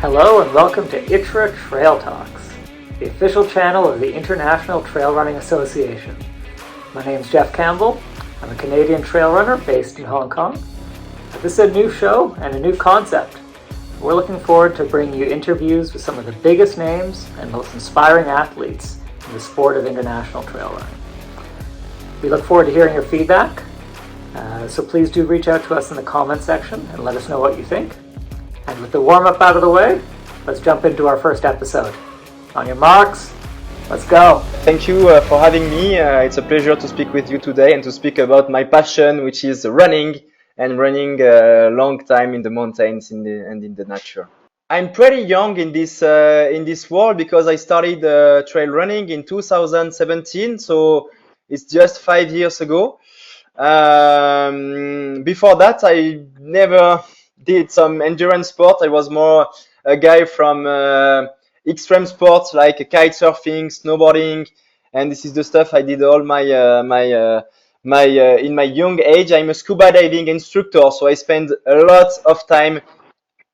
Hello and welcome to ITRA Trail Talks, the official channel of the International Trail Running Association. My name is Jeff Campbell. I'm a Canadian trail runner based in Hong Kong. This is a new show and a new concept. We're looking forward to bringing you interviews with some of the biggest names and most inspiring athletes in the sport of international trail running. We look forward to hearing your feedback, so please do reach out to us in the comment section and let us know what you think. And with the warm-up out of the way, let's jump into our first episode. On your marks, let's go. Thank you for having me. It's a pleasure to speak with you today and to speak about my passion, which is running and running a long time in the mountains and in the nature. I'm pretty young in this world because I started trail running in 2017, so it's just 5 years ago. Before that, I never did some endurance sport. I was more a guy from extreme sports like kite surfing, snowboarding, and this is the stuff I did all my in my young age. I'm a scuba diving instructor, so I spend a lot of time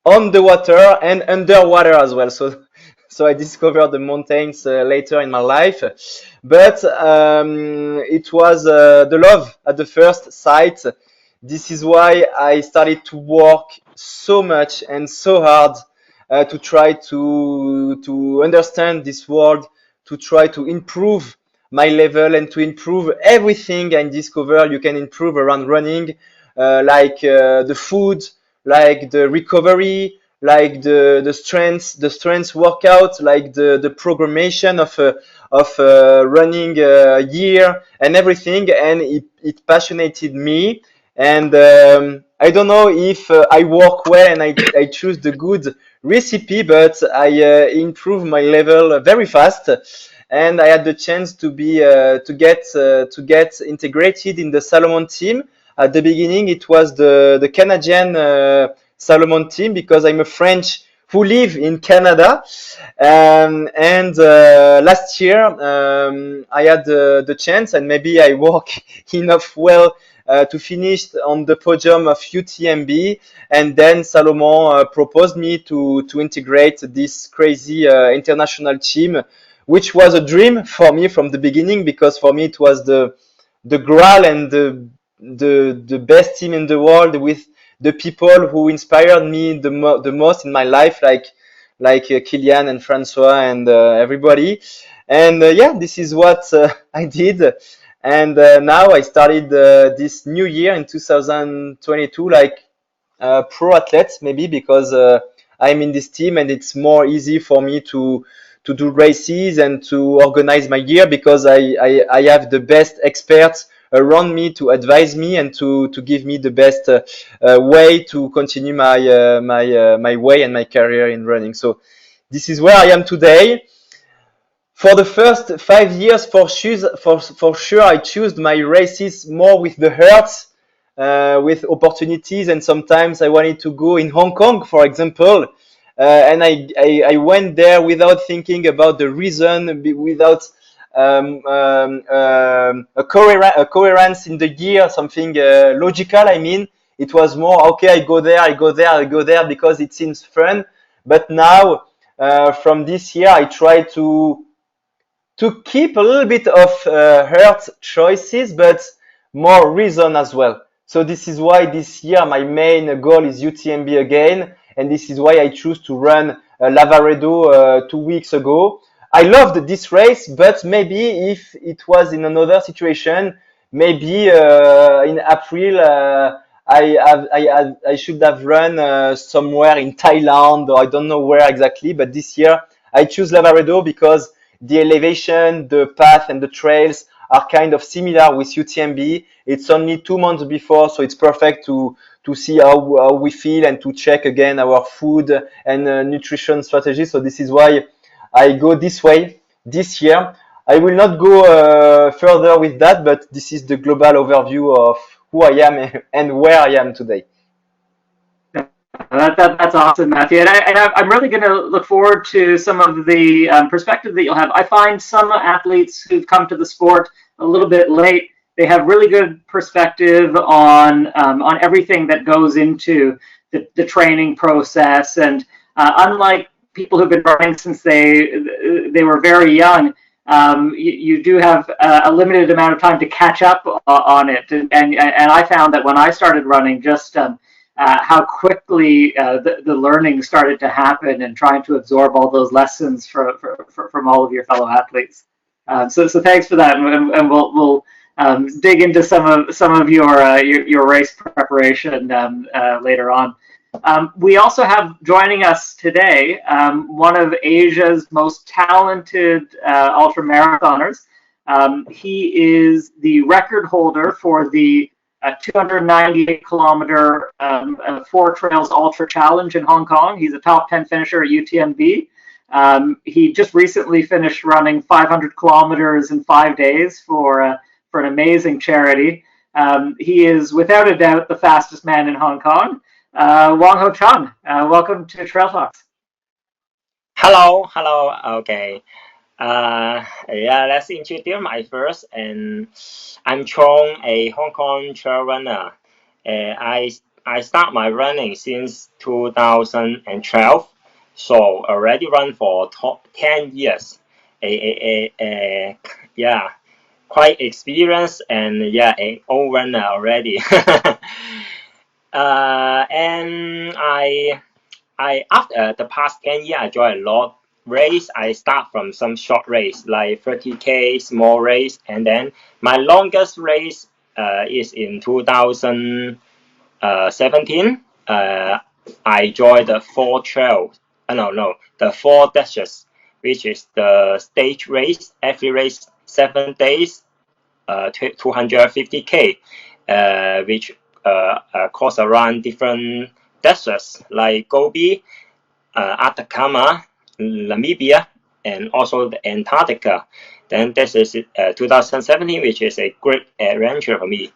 on the water and underwater as well. So I discovered the mountains later in my life, but it was the love at the first sight. This is why I started to work so much and so hard to try to understand this world, to try to improve my level and to improve everything I discover you can improve around running, like the food, like the recovery, like the strength workout, like the programmation of running year and everything, and it passionated me. And I don't know if I work well and I choose the good recipe, but I improve my level very fast. And I had the chance to get integrated in the Salomon team. At the beginning, it was the Canadian Salomon team because I'm a French who live in Canada. And last year, I had the chance, and maybe I work enough well to finish on the podium of UTMB, and then Salomon proposed me to integrate this crazy international team, which was a dream for me from the beginning, because for me it was the grail and the best team in the world, with the people who inspired me the most in my life, like Kilian and Francois and everybody. And this is what I did. And now I started this new year in 2022 like pro athlete, maybe because I'm in this team and it's more easy for me to do races and to organize my year, because I have the best experts around me to advise me and to give me the best way to continue my way and my career in running. So this is where I am today. For the first 5 years, for sure, I choose my races more with the heart, with opportunities, and sometimes I wanted to go in Hong Kong, for example, and I went there without thinking about the reason, without a coherence in the year, something logical. I mean, it was more okay. I go there because it seems fun. But now, from this year, I try to keep a little bit of heart choices, but more reason as well. So this is why this year my main goal is UTMB again, and this is why I choose to run Lavaredo 2 weeks ago. I loved this race, but maybe if it was in another situation, maybe in April I should have run somewhere in Thailand, or I don't know where exactly. But this year I choose Lavaredo because the elevation, the path, and the trails are kind of similar with UTMB. It's only 2 months before, so it's perfect to see how we feel and to check again our food and nutrition strategy. So this is why I go this way this year. I will not go further with that, but this is the global overview of who I am and where I am today. That's awesome, Mathieu. And I'm really going to look forward to some of the perspective that you'll have. I find some athletes who've come to the sport a little bit late, they have really good perspective on everything that goes into the training process. And unlike people who've been running since they were very young, you do have a limited amount of time to catch up on it. And I found that when I started running, just how quickly the learning started to happen and trying to absorb all those lessons from all of your fellow athletes. So thanks for that, and we'll dig into some of your race preparation later on. We also have joining us today one of Asia's most talented ultra marathoners. He is the record holder for the 298 kilometer Four Trails Ultra Challenge in Hong Kong. He's a top 10 finisher at UTMB. He just recently finished running 500 kilometers in 5 days for an amazing charity. He is without a doubt the fastest man in Hong Kong. Wong Chung, welcome to Trail Talks. Hello. Okay. Yeah, let's introduce my first. And I'm Chung, a Hong Kong trail runner. I start my running since 2012, so already run for 10 years. Yeah, quite experienced and yeah, an old runner already. And I after the past 10 years, I joined a lot race. I start from some short race like 30K, small race, and then my longest race is in 2017. I joined the Four Trail. The Four Dashes, which is the stage race. Every race 7 days, 250K, which cost around different deserts like Gobi, Atacama, Namibia, and also the Antarctica. Then this is 2017, which is a great adventure for me.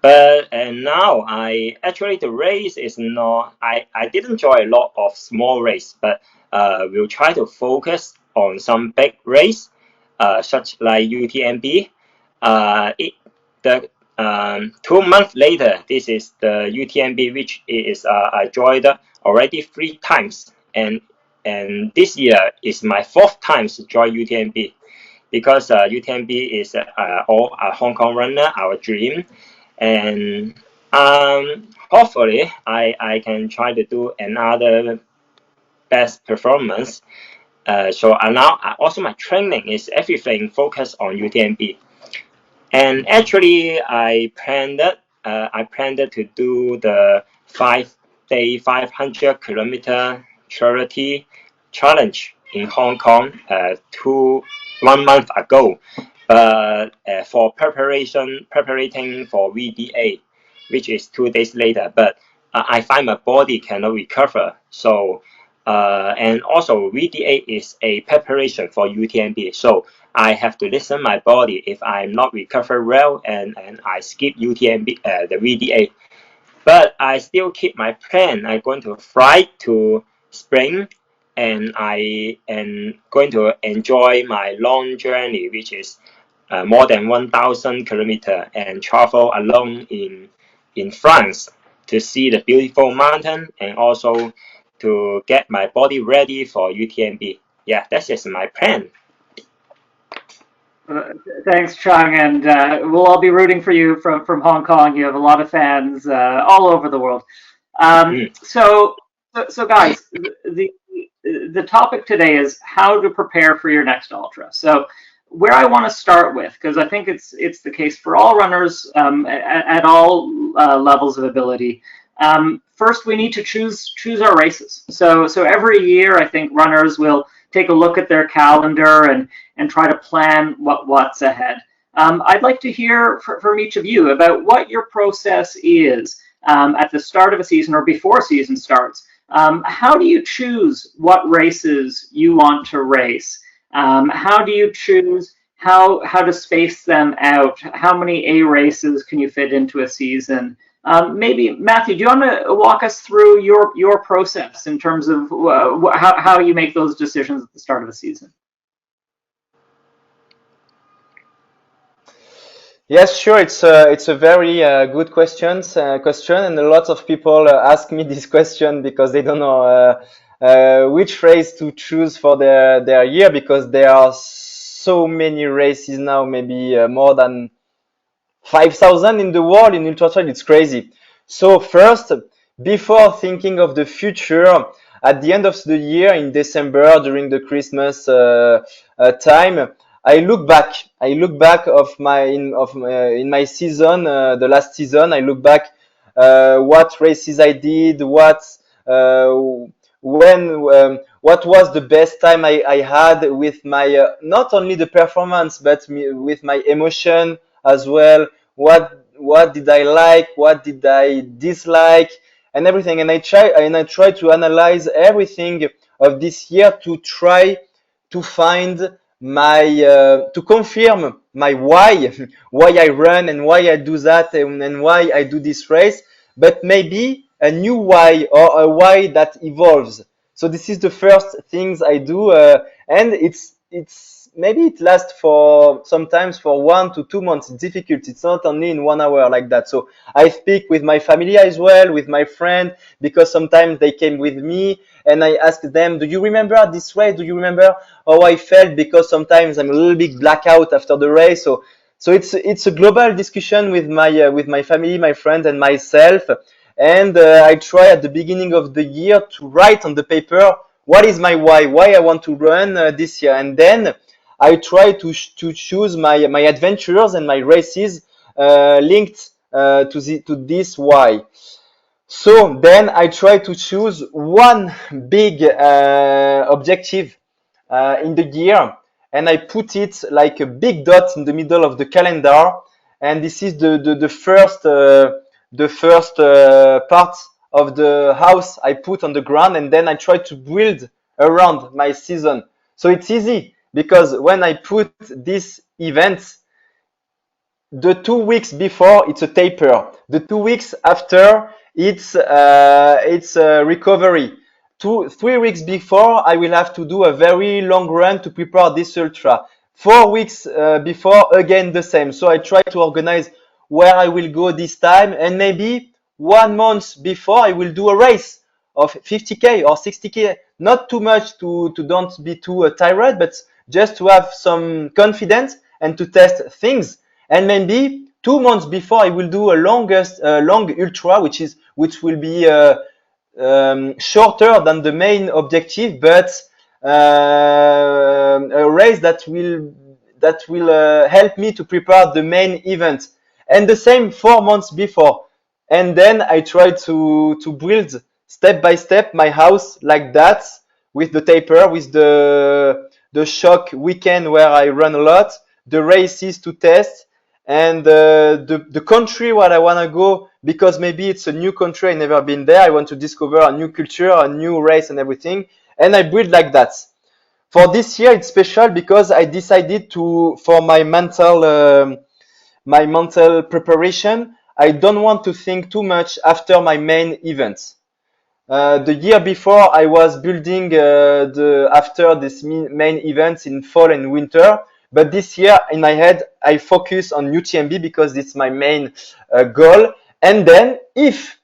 But now the race is not, I did enjoy a lot of small race, but we'll try to focus on some big race, such like UTMB. The 2 months later, this is the UTMB, which is I joined already 3 times, and this year is my 4th time to join UTMB, because UTMB is all a Hong Kong runner, our dream, and hopefully I can try to do another best performance. So now also my training is everything focused on UTMB. And actually, I planned to do the 5-day, 500 kilometer charity challenge in Hong Kong 1 month ago. But for preparing for VDA, which is 2 days later, but I find my body cannot recover. So and also VDA is a preparation for UTMB. So I have to listen my body if I'm not recover well, and I skip UTMB, the VDA. But I still keep my plan. I'm going to fly to Spain, and I am going to enjoy my long journey, which is more than 1,000 kilometers, and travel alone in France to see the beautiful mountain, and also to get my body ready for UTMB. Yeah, that's just my plan. Thanks, Chung, and we'll all be rooting for you from Hong Kong. You have a lot of fans all over the world. So guys, the topic today is how to prepare for your next ultra. So where I want to start with, because I think it's the case for all runners at all levels of ability. First, we need to choose our races. So every year, I think runners will take a look at their calendar and try to plan what's ahead. I'd like to hear from each of you about what your process is at the start of a season or before season starts. How do you choose what races you want to race? How do you choose how to space them out? How many A races can you fit into a season? Maybe Mathieu, do you want to walk us through your process in terms of how you make those decisions at the start of a season? Yes, sure. It's a very good question, and a lot of people ask me this question because they don't know which race to choose for their year, because there are so many races now, maybe more than 5,000 in the world in ultra trail. It's crazy. So first, before thinking of the future, at the end of the year in December during the Christmas time, I look back. I look back in my season, the last season. I look back what races I did, uh, what was the best time I had with my not only the performance but with my emotion as well. What did I like? What did I dislike? And everything. And I try to analyze everything of this year to try to find to confirm my why, why I run and why I do that, and why I do this race, but maybe a new why, or a why that evolves. So this is the first things I do, and it's maybe it lasts for sometimes for 1 to 2 months. It's difficult. It's not only in 1 hour like that. So I speak with my family as well, with my friend, because sometimes they came with me, and I ask them, do you remember this race? Do you remember how I felt? Because sometimes I'm a little bit blackout after the race. So it's a global discussion with my family, my friends, and myself. And I try at the beginning of the year to write on the paper what is my why I want to run this year, and then I try to choose my adventures and my races linked to this why. So then I try to choose one big objective in the year, and I put it like a big dot in the middle of the calendar. And this is the first part of the house I put on the ground, and then I try to build around my season. So it's easy because when I put this event, the 2 weeks before it's a taper. The 2 weeks after it's a recovery. 3 weeks before I will have to do a very long run to prepare this ultra. 4 weeks before again the same. So I try to organize where I will go this time, and maybe 1 month before I will do a race of 50k or 60k. Not too much to don't be too tired, but just to have some confidence and to test things. And maybe 2 months before I will do a long ultra, which will be shorter than the main objective, but a race that will help me to prepare the main event. And the same 4 months before. And then I try to build step by step my house like that, with the taper, with the shock weekend where I run a lot, the races to test, and the country where I want to go, because maybe it's a new country, I never been there, I want to discover a new culture, a new race and everything, and I build like that. For this year it's special because I decided for my mental preparation, I don't want to think too much after my main events. The year before I was building after this main events in fall and winter, but this year in my head I focus on UTMB because it's my main goal. And then if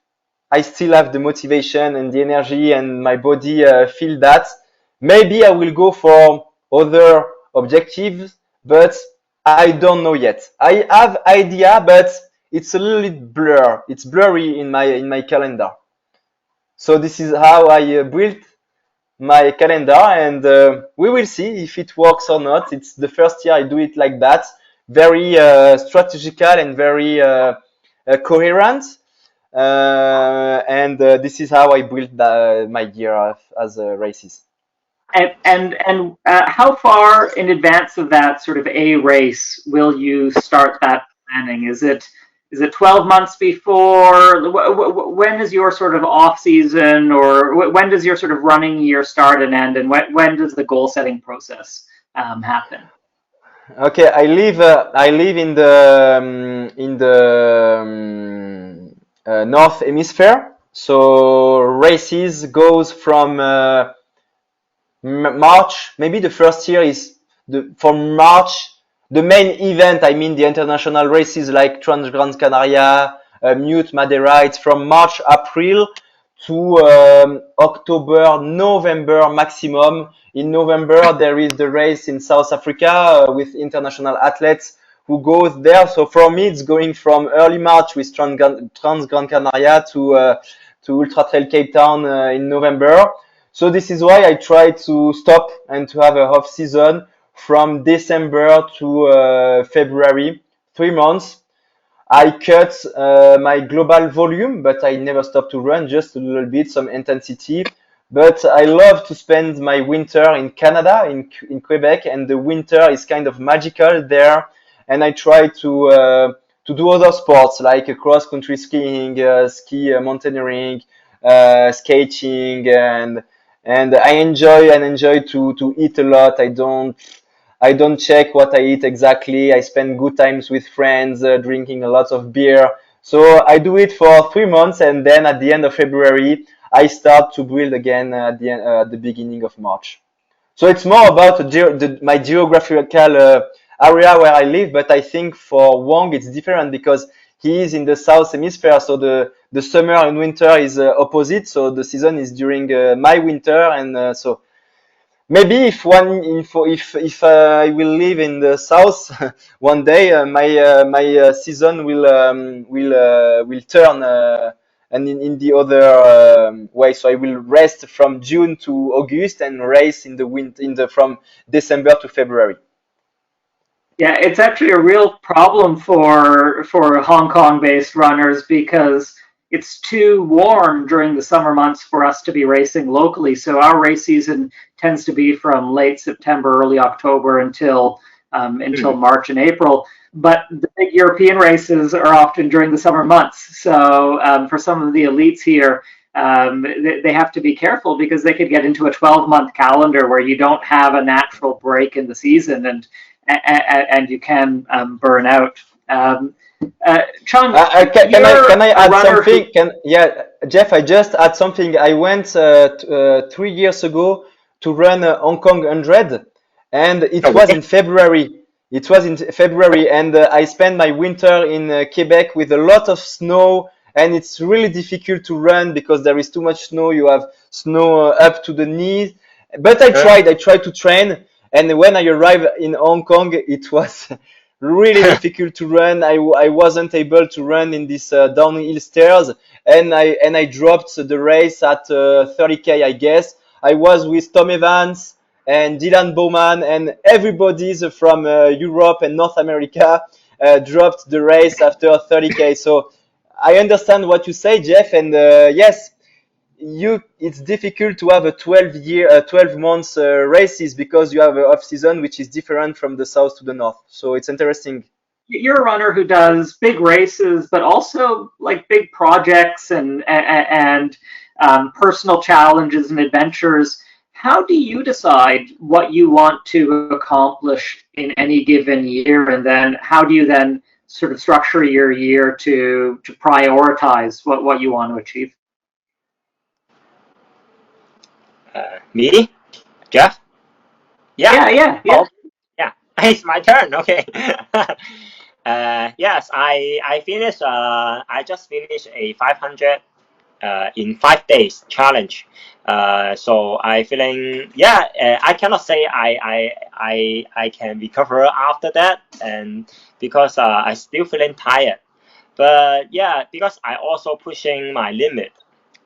I still have the motivation and the energy and my body feel that, maybe I will go for other objectives, but I don't know yet. I have idea, but it's a little bit blur. It's blurry in my calendar. So this is how I built my calendar, and we will see if it works or not. It's the first year I do it like that, very strategical and very coherent. And this is how I built my year as races. And how far in advance of that sort of a race will you start that planning? Is it 12 months before? When is your sort of off season, or when does your sort of running year start and end, and when does the goal setting process happen? Okay, I live in the North Hemisphere, so races goes from March. Maybe the first year is from March. The main event, I mean the international races like Trans Gran Canaria, Mute, Madeira, it's from March, April to October, November maximum. In November, there is the race in South Africa with international athletes who goes there. So for me, it's going from early March with Trans Gran Canaria to Ultra Trail Cape Town in November. So this is why I try to stop and to have a off season from December to February, 3 months. I cut my global volume, but I never stop to run, just a little bit, some intensity. But I love to spend my winter in Canada, in Quebec, and the winter is kind of magical there. And I try to do other sports like cross country skiing, mountaineering, skating, and I enjoy to eat a lot. I don't check what I eat exactly. I spend good times with friends, drinking a lot of beer. So I do it for 3 months, and then at the end of February, I start to build again at the beginning of March. So it's more about my geographical area where I live, but I think for Wong it's different because he is in the south hemisphere, so the summer and winter is opposite. So the season is during my winter, and so maybe if I will live in the south one day, my season will turn and in the other way. So I will rest from June to August and race in the from December to February. Yeah, it's actually a real problem for Hong Kong-based runners because it's too warm during the summer months for us to be racing locally. So our race season tends to be from late September, early October until March and April. But the big European races are often during the summer months. So for some of the elites here, they have to be careful because they could get into a 12-month calendar where you don't have a natural break in the season, and you can burn out. Chung, Can I add something? who, Jeff, I just add something. I went 3 years ago to run Hong Kong 100, and it was in February. It was in February, and I spent my winter in Quebec with a lot of snow, and it's really difficult to run because there is too much snow. You have snow up to the knees. But I tried to train, and when I arrived in Hong Kong, it was really difficult to run. I wasn't able to run in these downhill stairs, and I dropped the race at 30K, I guess. I was with Tom Evans and Dylan Bowman, and everybody's from Europe and North America dropped the race after 30K. So I understand what you say, Jeff, and yes, it's difficult to have a 12 months races because you have an off season which is different from the south to the north. So it's interesting. you're a runner who does big races, but also like big projects and personal challenges and adventures. How do you decide what you want to accomplish in any given year, and then how do you then sort of structure your year to prioritize what you want to achieve? Me, Jeff? Yeah. Yeah. Oh, yeah. It's my turn. Okay. Yes, I finished. I just finished a 500 in 5 days challenge. So I feeling I cannot say I can recover after that, and because I still feeling tired. But yeah, because I also pushing my limit.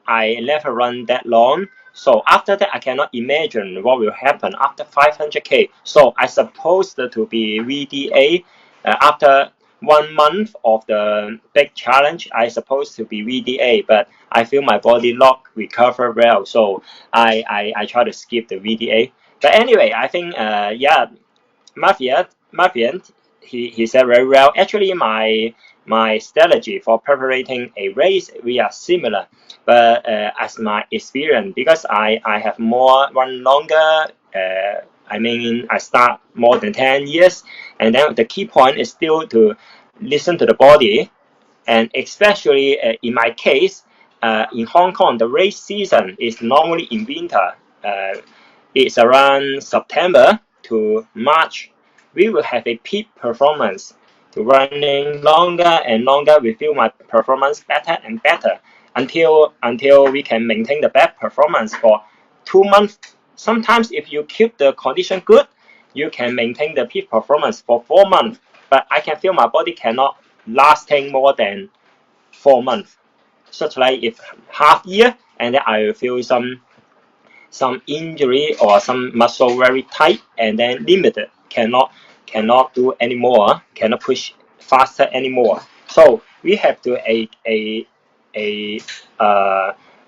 I never run that long. So after that, I cannot imagine what will happen after 500K. So I supposed to be VDA after 1 month of the big challenge. I supposed to be VDA, but I feel my body not recover well. So I try to skip the VDA. But anyway, I think Mathieu, he said very well. Actually, my strategy for preparing a race, we are similar. But as my experience, because I have more run longer, I start more than 10 years. And then the key point is still to listen to the body. And especially in my case, in Hong Kong, the race season is normally in winter. It's around September to March. We will have a peak performance to running longer and longer. We feel my performance better and better. until we can maintain the best performance for 2 months. Sometimes if you keep the condition good, you can maintain the peak performance for 4 months. But I can feel my body cannot lasting more than 4 months. Such like if half year, and then I will feel some injury or some muscle very tight and then limited, cannot do anymore, cannot push faster anymore. So we have to a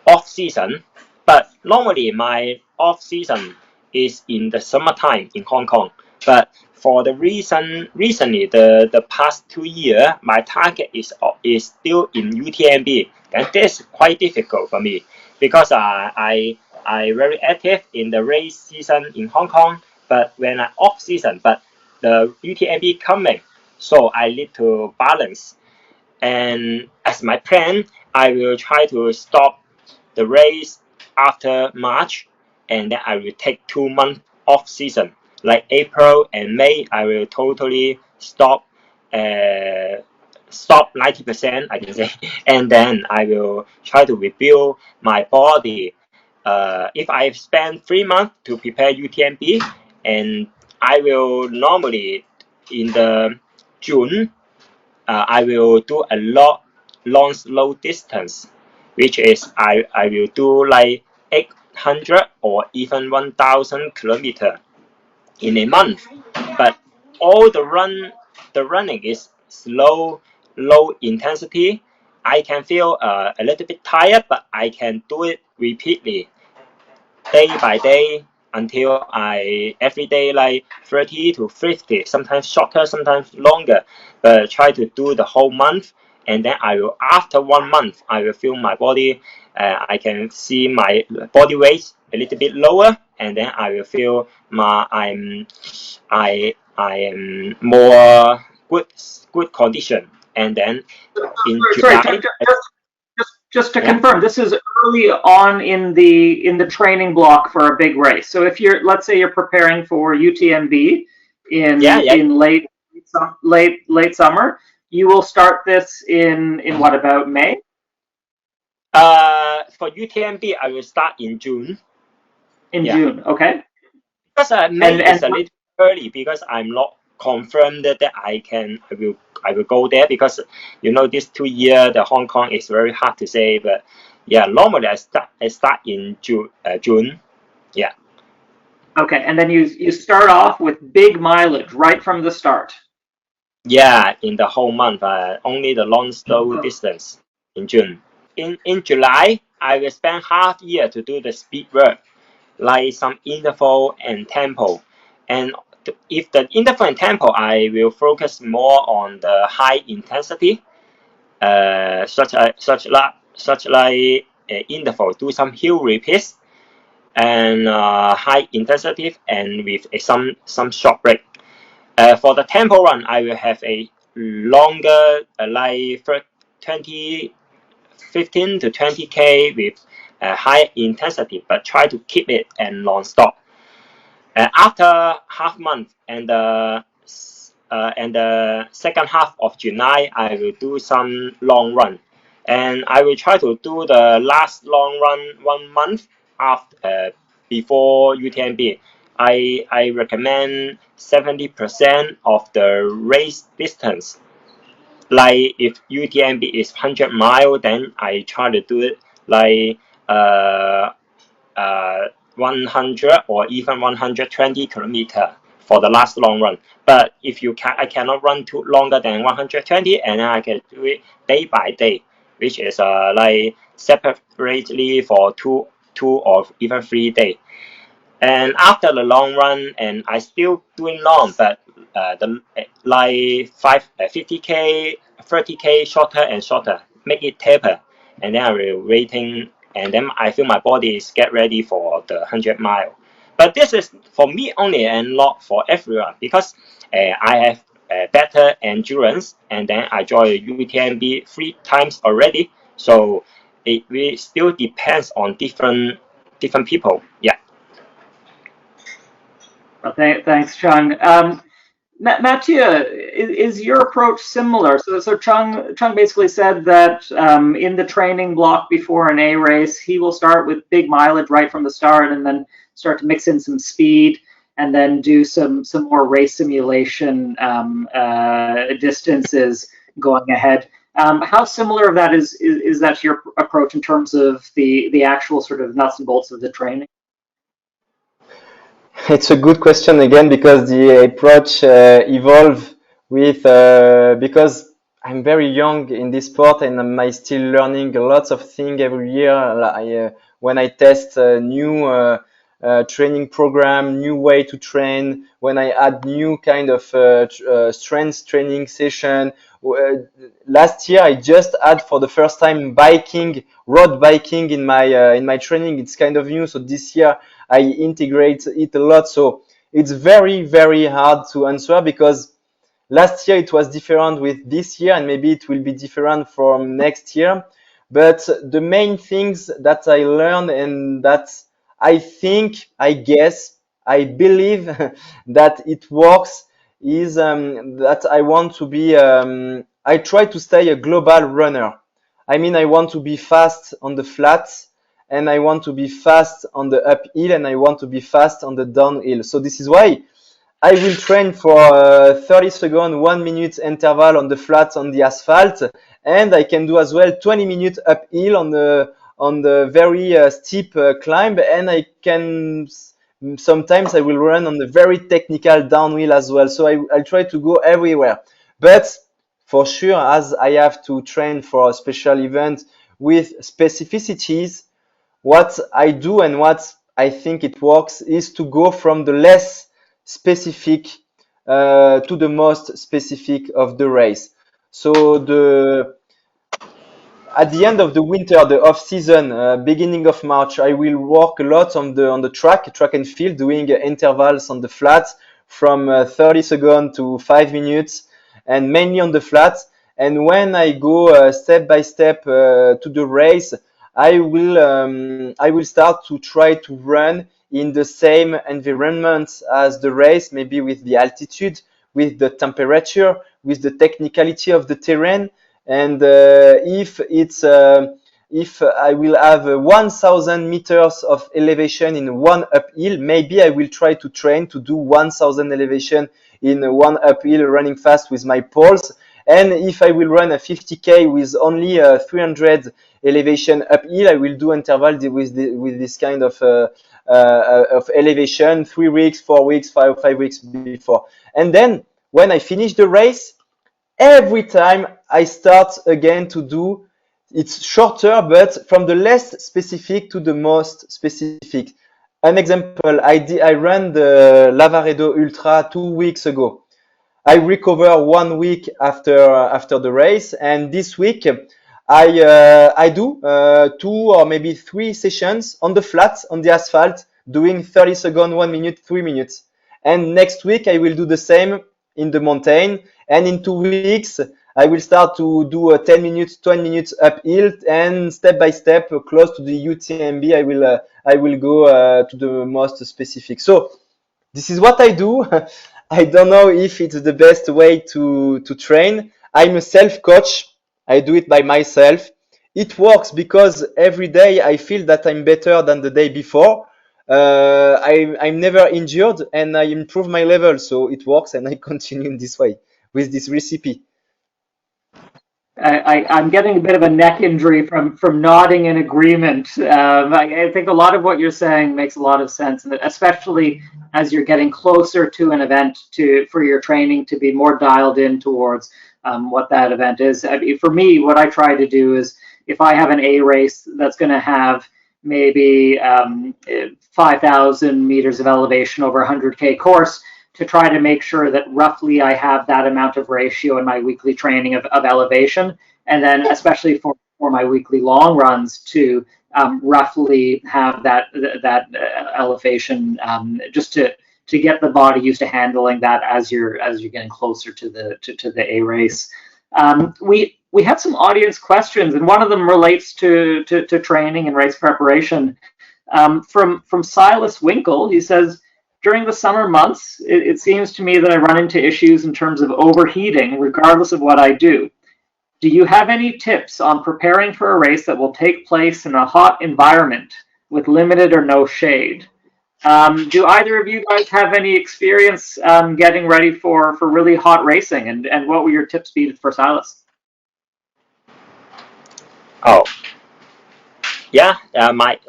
off season, but normally my off season is in the summertime in Hong Kong. But for the recently the past 2 years, my target is still in UTMB, and this is quite difficult for me because I very active in the race season in Hong Kong, but when I off season, but the UTMB coming, so I need to balance. And as my plan, I will try to stop the race after March, and then I will take 2 months off season. Like April and May, I will totally stop 90%, I can say, and then I will try to rebuild my body. If I spend 3 months to prepare UTMB, and I will normally in the June, I will do a lot long slow distance, which is I will do like 800 or even 1,000 kilometer in a month. But all the running is slow, low intensity. I can feel a little bit tired, but I can do it repeatedly, day by day, until I every day like 30 to 50, sometimes shorter, sometimes longer, but try to do the whole month. And then I will, after 1 month, I will feel my body, I can see my body weight a little bit lower, and then I will feel I am more good condition. And then in Sorry, July, just to yeah, confirm, this is early on in the training block for a big race. So if you're, let's say you're preparing for UTMB yeah, yeah. in late summer, you will start this in what, about May? For UTMB, I will start in June. In Yeah, June, okay. because May And is a little early because I'm not confirmed that I will go there, because this 2 year the Hong Kong is very hard to say. But yeah, normally I start in June. Yeah, okay, and then you start off with big mileage right from the start. yeah, in the whole month, only the long slow distance in June. In July, I will spend half year to do the speed work, like some interval and tempo. And if the interval and tempo, I will focus more on the high intensity, such like interval, do some hill repeats, and high intensity, and with some short break. For the tempo run, I will have a longer, like 20 15 to 20K with high intensity, but try to keep it and non-stop. After half month and the second half of July, I will do some long run, and I will try to do the last long run 1 month after before UTMB. I recommend 70% of the race distance. Like if UTMB is 100 mile, then I try to do it like uh, 100 or even 120 kilometer for the last long run. But if I cannot run too longer than 120, and then I can do it day by day, which is like separately for two or even 3 days. And after the long run, and I still doing long, but the like 50K, 30K shorter and shorter, make it taper, and then I will waiting, and then I feel my body is get ready for the 100 mile. But this is for me only and not for everyone, because I have better endurance, and then I joined UTMB 3 times already, so it will still depends on different people. Yeah. Well, thanks, Chung. Mathieu, is your approach similar? So Chung basically said that in the training block before an A race, he will start with big mileage right from the start, and then start to mix in some speed, and then do some more race simulation distances going ahead. How similar of that is that to your approach in terms of the actual sort of nuts and bolts of the training? It's a good question again, because the approach evolved with because I'm very young in this sport, and I'm still learning lots of things every year. When I test a new training program, new way to train, when I add new kind of strength training session. Last year I just had for the first time road biking in my training. It's kind of new, so this year I integrate it a lot. So it's very, very hard to answer, because last year it was different with this year, and maybe it will be different from next year. But the main things that I learned, and that I think, I guess, I believe that it works, is that I want to be, I try to stay a global runner. I mean, I want to be fast on the flats, and I want to be fast on the uphill, and I want to be fast on the downhill. So this is why I will train for 30 seconds, 1 minute interval on the flats on the asphalt, and I can do as well 20 minutes uphill on the very steep climb, and I can sometimes I will run on the very technical downhill as well. So I'll try to go everywhere. But for sure, as I have to train for a special event with specificities, what I do and what I think it works is to go from the less specific to the most specific of the race. So at the end of the winter, the off season, beginning of March, I will work a lot on the track and field, doing intervals on the flats from 30 seconds to 5 minutes, and mainly on the flats. And when I go step by step to the race, I will start to try to run in the same environment as the race, maybe with the altitude, with the temperature, with the technicality of the terrain. And if I will have 1,000 meters of elevation in one uphill, maybe I will try to train to do 1,000 elevation in one uphill running fast with my poles. And if I will run a 50K with only 300 elevation uphill, I will do interval with this kind of elevation, 3 weeks, 4 weeks, 5 weeks before. And then when I finish the race, every time I start again to do, it's shorter, but from the less specific to the most specific. An example, I ran the Lavaredo Ultra 2 weeks ago. I recover 1 week after the race, and this week I do 2 or maybe 3 sessions on the flats, on the asphalt, doing 30 seconds, 1 minute, 3 minutes. And next week I will do the same in the mountain, and in 2 weeks I will start to do 10 minutes, 20 minutes uphill, and step by step, close to the UTMB, I will go to the most specific. So this is what I do. I don't know if it's the best way to train. I'm a self-coach. I do it by myself. It works because every day I feel that I'm better than the day before. I'm never injured, and I improve my level. So it works, and I continue in this way with this recipe. I'm getting a bit of a neck injury from nodding in agreement. I think a lot of what you're saying makes a lot of sense, and especially as you're getting closer to an event, for your training to be more dialed in towards what that event is. I mean, for me, what I try to do is, if I have an A race that's going to have maybe 5,000 meters of elevation over 100K course, to try to make sure that roughly I have that amount of ratio in my weekly training of elevation. And then especially for my weekly long runs, to roughly have that elevation, just to get the body used to handling that as you're getting closer to the A race. We had some audience questions, and one of them relates to training and race preparation. From Silas Winkle, he says, during the summer months, it seems to me that I run into issues in terms of overheating, regardless of what I do. Do you have any tips on preparing for a race that will take place in a hot environment with limited or no shade? Do either of you guys have any experience getting ready for really hot racing? And what would your tips be for Silas? Oh, yeah. My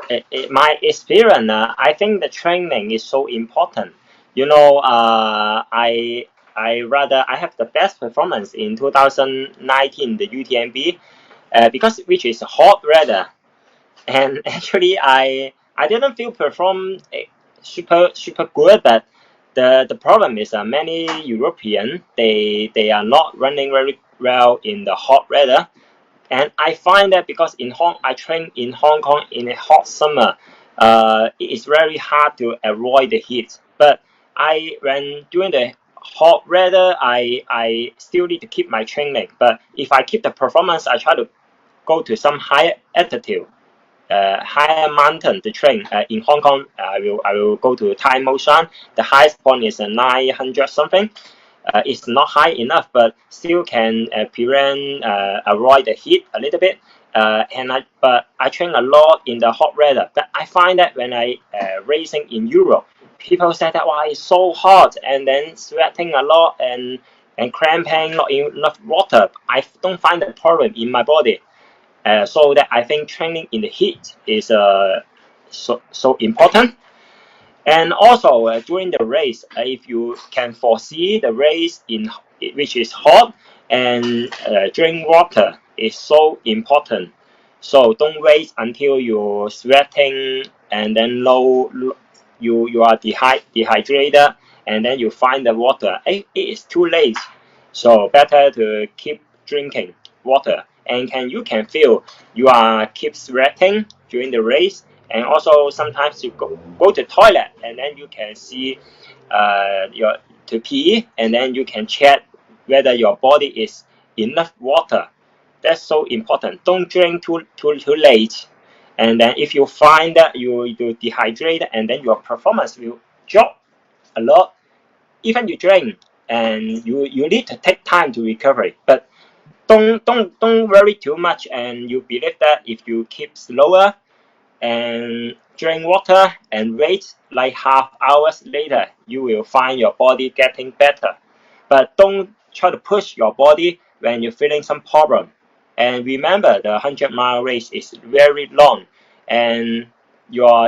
experience. I think the training is so important. You know, I have the best performance in 2019 the UTMB because which is hot weather, and actually I didn't feel perform super good, but the problem is many European they are not running very well in the hot weather, and I find that because I train in Hong Kong in a hot summer, it is very hard to avoid the heat. But when during the hot weather, I still need to keep my training. But if I keep the performance, I try to go to some higher altitude, higher mountain to train. In Hong Kong, I will go to Tai Mo Shan. The highest point is 900 something. It's not high enough, but still can avoid the heat a little bit. But I train a lot in the hot weather. But I find that when I racing in Europe, people say that why it's so hot and then sweating a lot and cramping, not enough water. I don't find the problem in my body. So that I think training in the heat is so important. And also during the race, if you can foresee the race in which is hot, and drink water is so important. So don't wait until you're sweating and then you are dehydrated and then you find the water. It is too late. So better to keep drinking water, and you can feel you are keep sweating during the race, and also sometimes you go to toilet and then you can see your to pee, and then you can check whether your body is enough water. That's so important. Don't drink too late, and then if you find that you dehydrated, and then your performance will drop a lot. Even you drink and you need to take time to recover, but don't worry too much, and you believe that if you keep slower and drink water and wait like half hours later, you will find your body getting better. But don't try to push your body when you're feeling some problem. And remember, the 100-mile race is very long, and your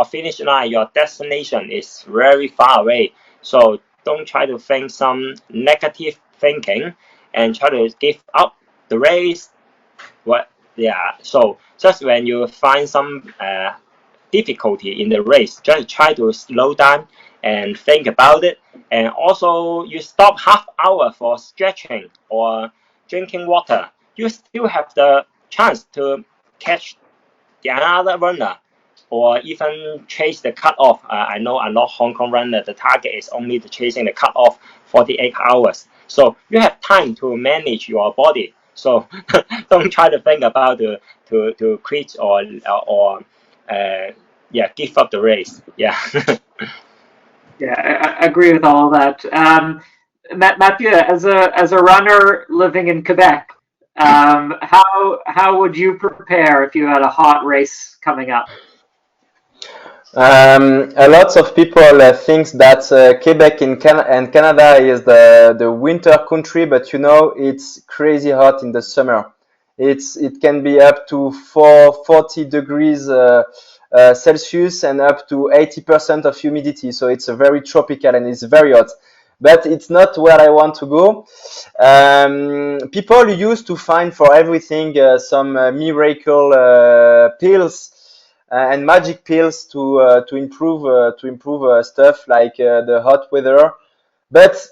finish line, your destination is very far away. So don't try to think some negative thinking and try to give up the race. What? Yeah. So just when you find some difficulty in the race, just try to slow down and think about it. And also, you stop half hour for stretching or drinking water. You still have the chance to catch the another runner or even chase the cutoff. I know a lot of Hong Kong runner, the target is only to chasing the cutoff 48 hours. So you have time to manage your body. So don't try to think about to quit or give up the race. Yeah. Yeah, I agree with all of that. Mathieu, as a runner living in Quebec, how would you prepare if you had a hot race coming up? A lot of people think that Quebec and Canada is the winter country, but you know it's crazy hot in the summer. It can be up to 40 degrees Celsius and up to 80% of humidity. So it's a very tropical and it's very hot. But it's not where I want to go. People used to find for everything some miracle pills and magic pills to improve stuff like the hot weather. But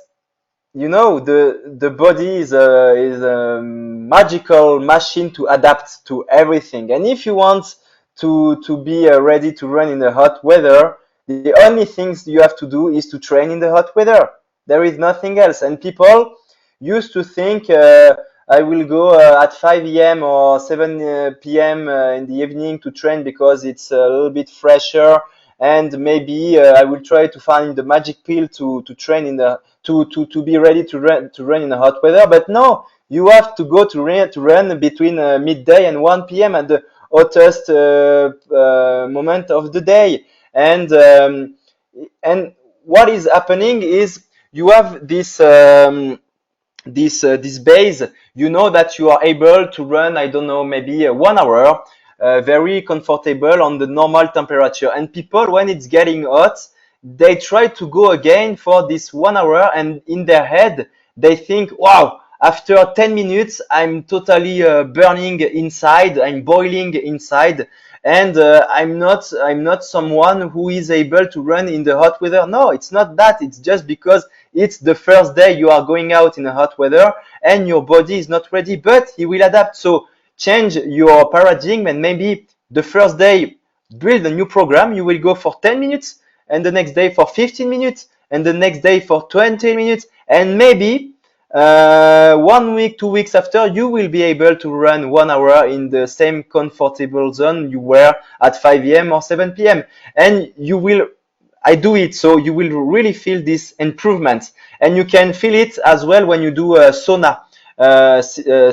you know the body is a magical machine to adapt to everything. And if you want to be ready to run in the hot weather, the only things you have to do is to train in the hot weather. There is nothing else. And people used to think I will go at 5 a.m. or 7 p.m. In the evening to train because it's a little bit fresher and maybe I will try to find the magic pill to train in the to be ready to run in the hot weather. But no, you have to go to run between midday and 1 p.m. at the hottest moment of the day. And what is happening is you have this base. You know that you are able to run, I don't know, maybe 1 hour, very comfortable on the normal temperature. And people, when it's getting hot, they try to go again for this 1 hour, and in their head they think, wow, after 10 minutes I'm totally burning inside, I'm boiling inside, and I'm not someone who is able to run in the hot weather. No, it's not that. It's just because it's the first day you are going out in the hot weather and your body is not ready, but he will adapt. So change your paradigm, and maybe the first day build a new program. You will go for 10 minutes, and the next day for 15 minutes, and the next day for 20 minutes, and maybe 1 week, 2 weeks after, you will be able to run 1 hour in the same comfortable zone you were at 5 a.m. or 7 p.m. And you will, I do it, so you will really feel this improvement. And you can feel it as well when you do a sauna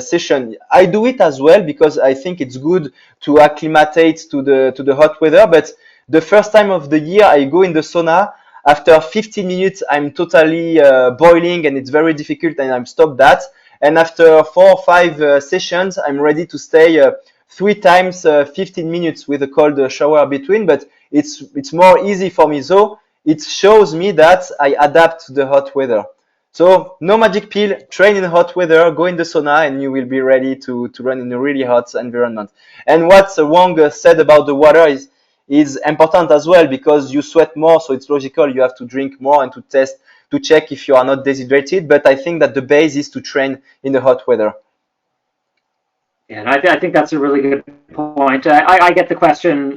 session. I do it as well because I think it's good to acclimate to the hot weather. But the first time of the year I go in the sauna, after 15 minutes, I'm totally boiling, and it's very difficult, and I'm stopped that. And after 4 or 5 sessions, I'm ready to stay 3 times 15 minutes with a cold shower between. But it's more easy for me. So it shows me that I adapt to the hot weather. So no magic pill, train in hot weather, go in the sauna, and you will be ready to run in a really hot environment. And what Wong said about the water is important as well, because you sweat more, so it's logical you have to drink more and to check if you are not dehydrated. But I think that the base is to train in the hot weather. Yeah, and I think that's a really good point. I get the question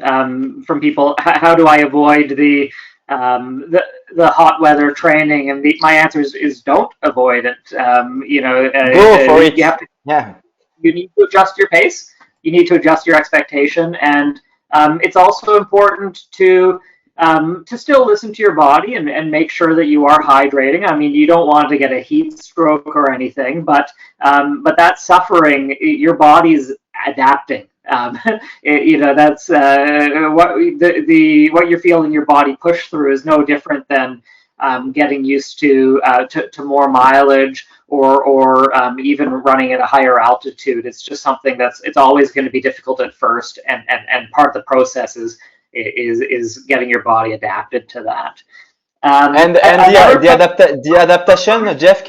from people: how do I avoid the hot weather training? And my answer is don't avoid it. Go for it. You have to, Yeah. you need to adjust your pace. You need to adjust your expectation, and it's also important to still listen to your body and make sure that you are hydrating. I mean, you don't want to get a heat stroke or anything, but that suffering, your body's adapting. That's what you're feeling your body push through is no different than getting used to more mileage or even running at a higher altitude. It's just something it's always going to be difficult at first, and part of the process is getting your body adapted to that. The adaptation, Jeff,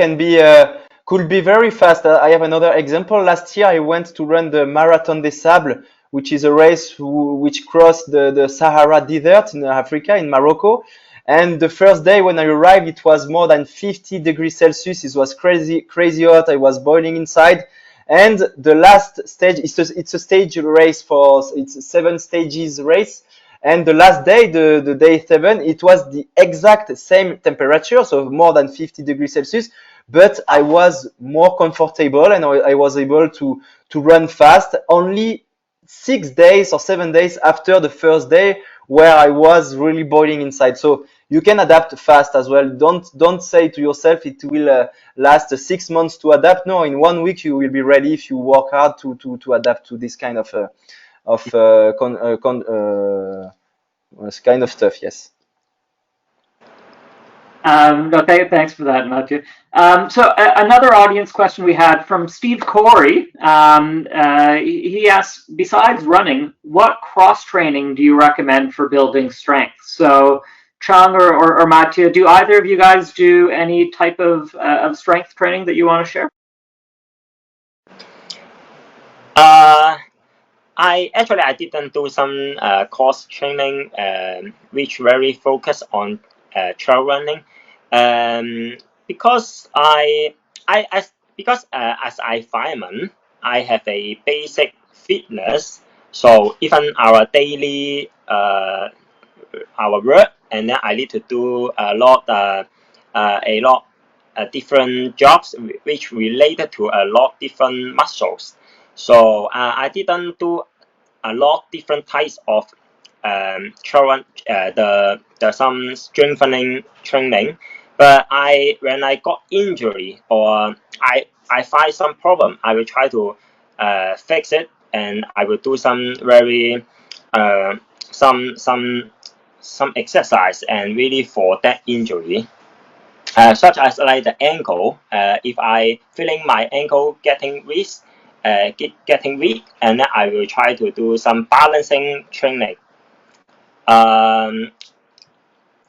could be very fast. I have another example. Last year, I went to run the Marathon des Sables, which is a race which crossed the Sahara Desert in Africa, in Morocco. And the first day when I arrived, it was more than 50 degrees Celsius. It was crazy hot. I was boiling inside. And the last stage, it's a stage race it's a 7 stages race. And the last day, the day 7, it was the exact same temperature, so more than 50 degrees Celsius. But I was more comfortable, and I was able to run fast. Only 6 days or 7 days after the first day, where I was really boiling inside. So you can adapt fast as well. Don't say to yourself it will last 6 months to adapt. No, in 1 week you will be ready if you work hard to adapt to this kind of kind of stuff. Yes. Okay, thanks for that, Mathieu. So another audience question we had from Steve Corey. He asks, besides running, what cross training do you recommend for building strength? So Chung or Mathieu, do either of you guys do any type of strength training that you want to share? I didn't do some course training which very focused on trail running, because as I fireman, I have a basic fitness. So even our daily our work, and then I need to do a lot different jobs which related to a lot different muscles. So I didn't do a lot different types of the some strengthening training. But when I got injury or I find some problem, I will try to fix it, and I will do some very uh, some some some exercise and really for that injury. Such as like the ankle. If I feeling my ankle getting weak, and then I will try to do some balancing training. Um,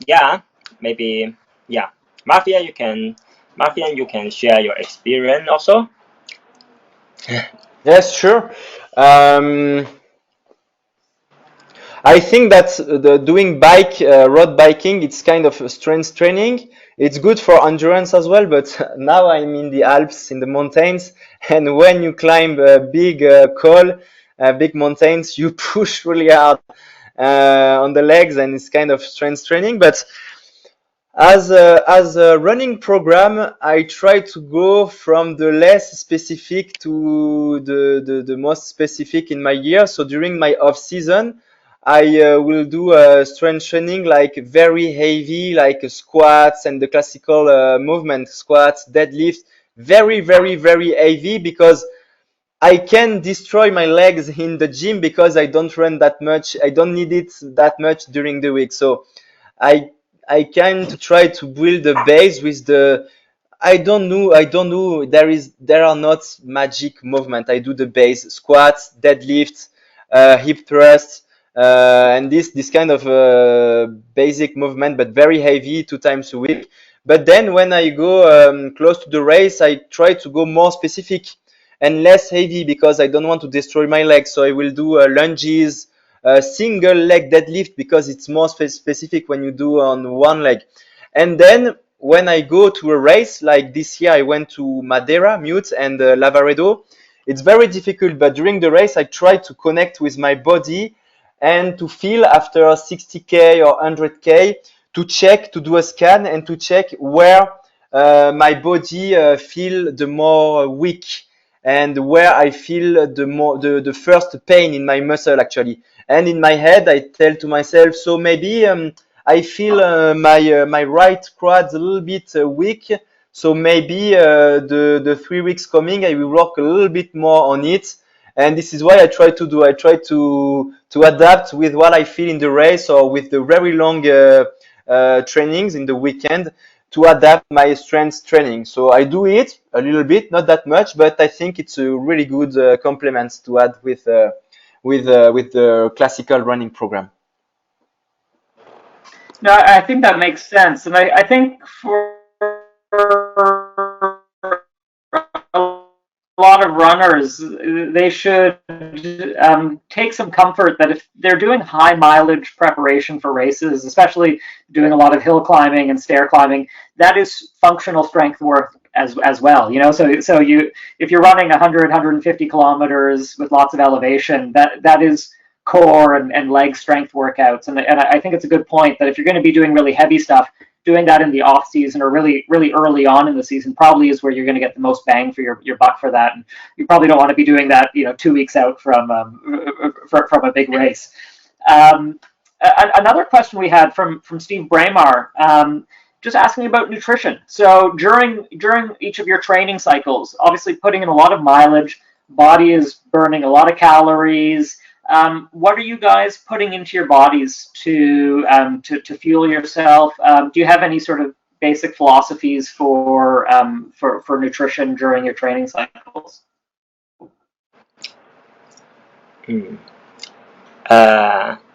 yeah, maybe yeah. Mafia, you can share your experience also. Yes, sure. Um, I think that doing road biking, it's kind of a strength training. It's good for endurance as well, but now I'm in the Alps, in the mountains, and when you climb big big mountains, you push really hard on the legs, and it's kind of strength training. But as a running program, I try to go from the less specific to the most specific in my year. So during my off season, I will do strength training like very heavy, like squats and the classical movement, squats, deadlifts, very heavy, because I can destroy my legs in the gym because I don't run that much. I don't need it that much during the week. So I I kind to try to build a base with the I don't know. There are not magic movement. I do the base squats, deadlifts, hip thrusts, and this kind of basic movement, but very heavy 2 times a week. But then when I go close to the race, I try to go more specific and less heavy because I don't want to destroy my legs. So I will do lunges, single leg deadlift because it's more specific when you do on one leg. And then when I go to a race, like this year, I went to Madeira, Mute, and Lavaredo. It's very difficult, but during the race, I try to connect with my body and to feel after 60K or 100K to check, to do a scan and to check where my body feel the more weak and where I feel the first pain in my muscle actually. And in my head, I tell to myself, so maybe I feel my right quad a little bit weak. So maybe the 3 weeks coming, I will work a little bit more on it. And this is what I try to do. I try to adapt with what I feel in the race or with the very long trainings in the weekend to adapt my strength training. So I do it a little bit, not that much, but I think it's a really good complement to add with the classical running program. No, I think that makes sense, and I think for a lot of runners, they should take some comfort that if they're doing high mileage preparation for races, especially doing a lot of hill climbing and stair climbing, that is functional strength work as well. You know, so you if you're running 150 kilometers with lots of elevation, that is core and leg strength workouts. And I think it's a good point that if you're going to be doing really heavy stuff, doing that in the off season or really early on in the season probably is where you're going to get the most bang for your buck for that. And you probably don't want to be doing that 2 weeks out from a big race. Another question we had from Steve Bramar, just asking about nutrition. So during each of your training cycles, obviously putting in a lot of mileage, body is burning a lot of calories. What are you guys putting into your bodies to fuel yourself? Do you have any sort of basic philosophies for nutrition during your training cycles?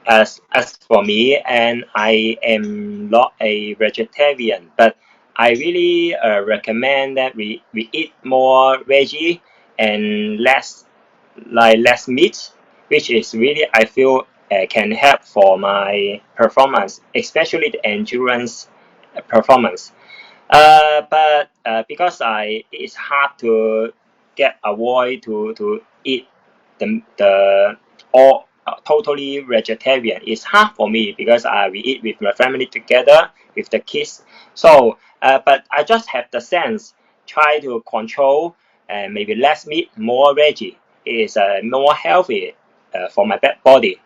As for me, and I am not a vegetarian, but I really recommend that we eat more veggie and less meat, which is really I feel can help for my performance, especially the endurance performance. But because it's hard to avoid to eat the all totally vegetarian. It's hard for me because we eat with my family together with the kids. So, but I just have the sense try to control maybe less meat, more veggie. It is more healthy for my body.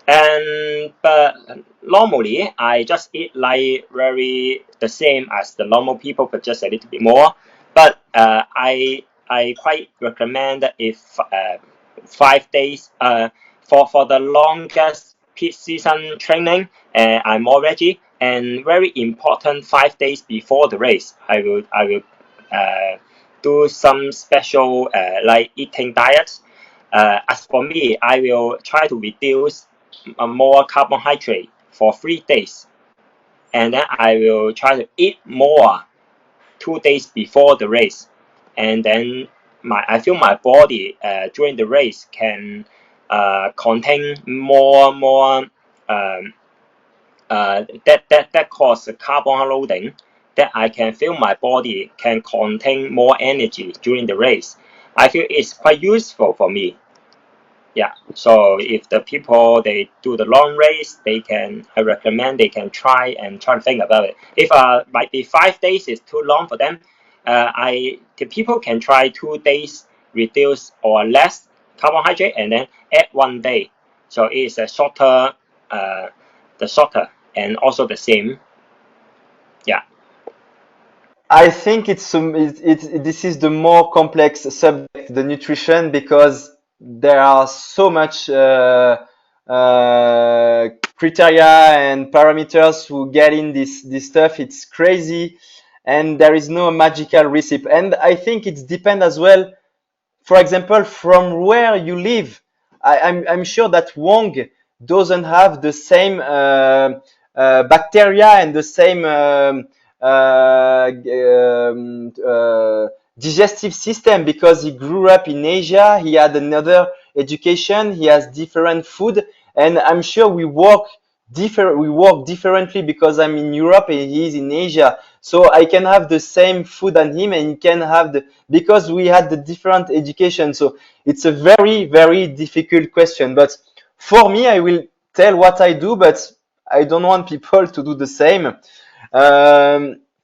And but normally I just eat like very the same as the normal people, but just a little bit more. But I quite recommend that if 5 days for the longest peak season training, I'm more ready. And very important, 5 days before the race, I will do some special like eating diets. As for me, I will try to reduce more carbohydrate for 3 days, and then I will try to eat more 2 days before the race, and then I feel my body during the race can contain more that cause carbon loading, that I can feel my body can contain more energy during the race. I feel it's quite useful for me. Yeah, so if the people they do the long race, I recommend they can try to think about it. If might be 5 days is too long for them, the people can try 2 days reduce or less carbohydrate and then add 1 day. So it's a shorter, the shorter and also the same. Yeah. I think this is the more complex subject, the nutrition, because there are so much criteria and parameters who get in this stuff. It's crazy, and there is no magical recipe. And I think it's depend as well, for example, from where you live. I'm sure that Wong doesn't have the same bacteria and the same digestive system, because he grew up in Asia. He had another education. He has different food, and I'm sure we work differently, because I'm in Europe and he's in Asia. So I can have the same food than him, and he can have because we had the different education. So it's a very, very difficult question. But for me, I will tell what I do, but I don't want people to do the same.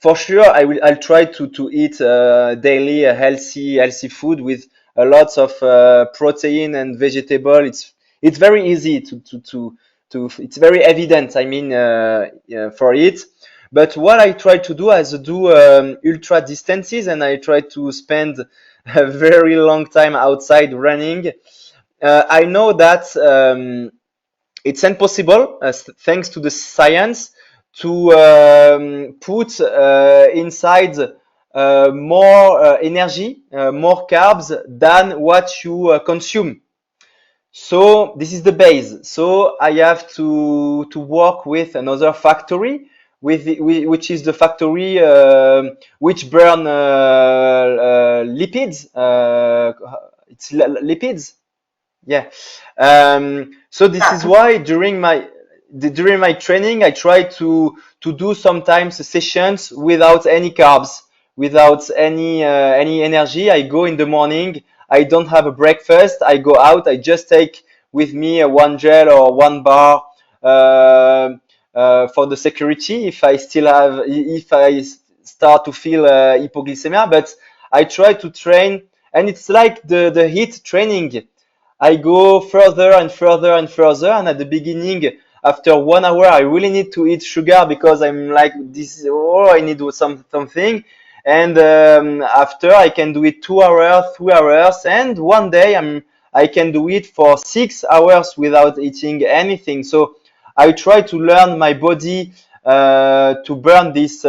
For sure, I'll try to eat daily healthy food with a lot of protein and vegetable. It's very easy it's very evident. I mean, yeah, for it. But what I try to do is do ultra distances, and I try to spend a very long time outside running. I know that it's impossible, thanks to the science, to put inside more energy, more carbs than what you consume. So this is the base. So I have to work with another factory, which is the factory which burn lipids. It's lipids. Yeah. So this is why during my training, I try to do sometimes sessions without any carbs, without any energy. I go in the morning. I don't have a breakfast. I go out. I just take with me a one gel or one bar for the security. If I start to feel hypoglycemia, but I try to train, and it's like the heat training. I go further and further and further, and at the beginning, after 1 hour, I really need to eat sugar, because I'm like this. Oh, I need something. And after, I can do it 2 hours, 3 hours, and one day I can do it for 6 hours without eating anything. So I try to learn my body to burn this,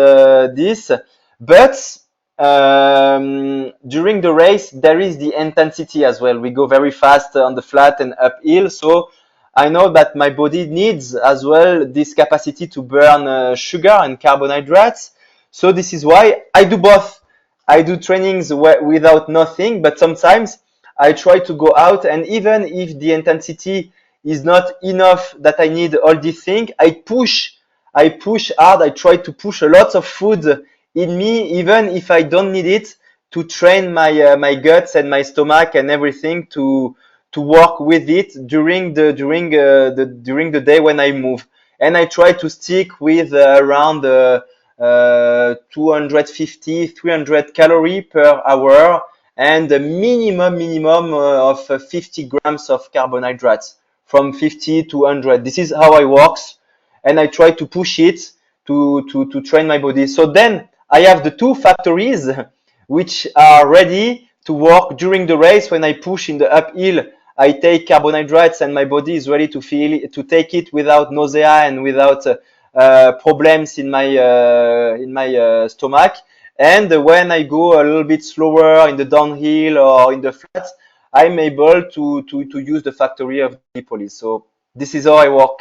but during the race, there is the intensity as well. We go very fast on the flat and uphill. So I know that my body needs as well this capacity to burn sugar and carbohydrates. So this is why I do both. I do trainings without nothing, but sometimes I try to go out, and even if the intensity is not enough that I need all these things, I push hard. I try to push a lot of food in me, even if I don't need it, to train my guts and my stomach and everything to work with it during the day when I move. And I try to stick with around 250, 300 calories per hour, and a minimum of 50 grams of carbohydrates from 50 to 100. This is how I works, and I try to push it to train my body. So then I have the two factories which are ready to work during the race. When I push in the uphill, I take carbohydrates, and my body is ready to take it without nausea and without problems in my stomach. And when I go a little bit slower in the downhill or in the flats, I'm able to use the factory of the police. So this is how I work.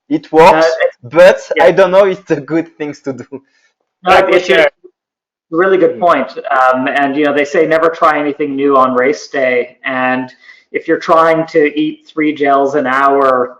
It works, but yeah. I don't know if it's a good things to do. No, it's a really good point. And they say never try anything new on race day. And if you're trying to eat 3 gels an hour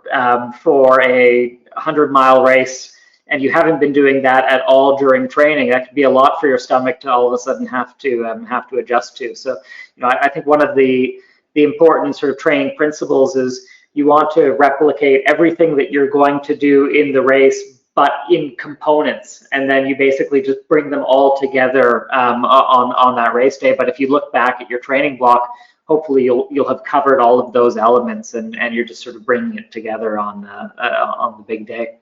for a 100-mile race, and you haven't been doing that at all during training, that could be a lot for your stomach to all of a sudden have to adjust to. So, I think one of the important sort of training principles is you want to replicate everything that you're going to do in the race, but in components, and then you basically just bring them all together on that race day. But if you look back at your training block, hopefully you'll have covered all of those elements, and you're just sort of bringing it together on the big day.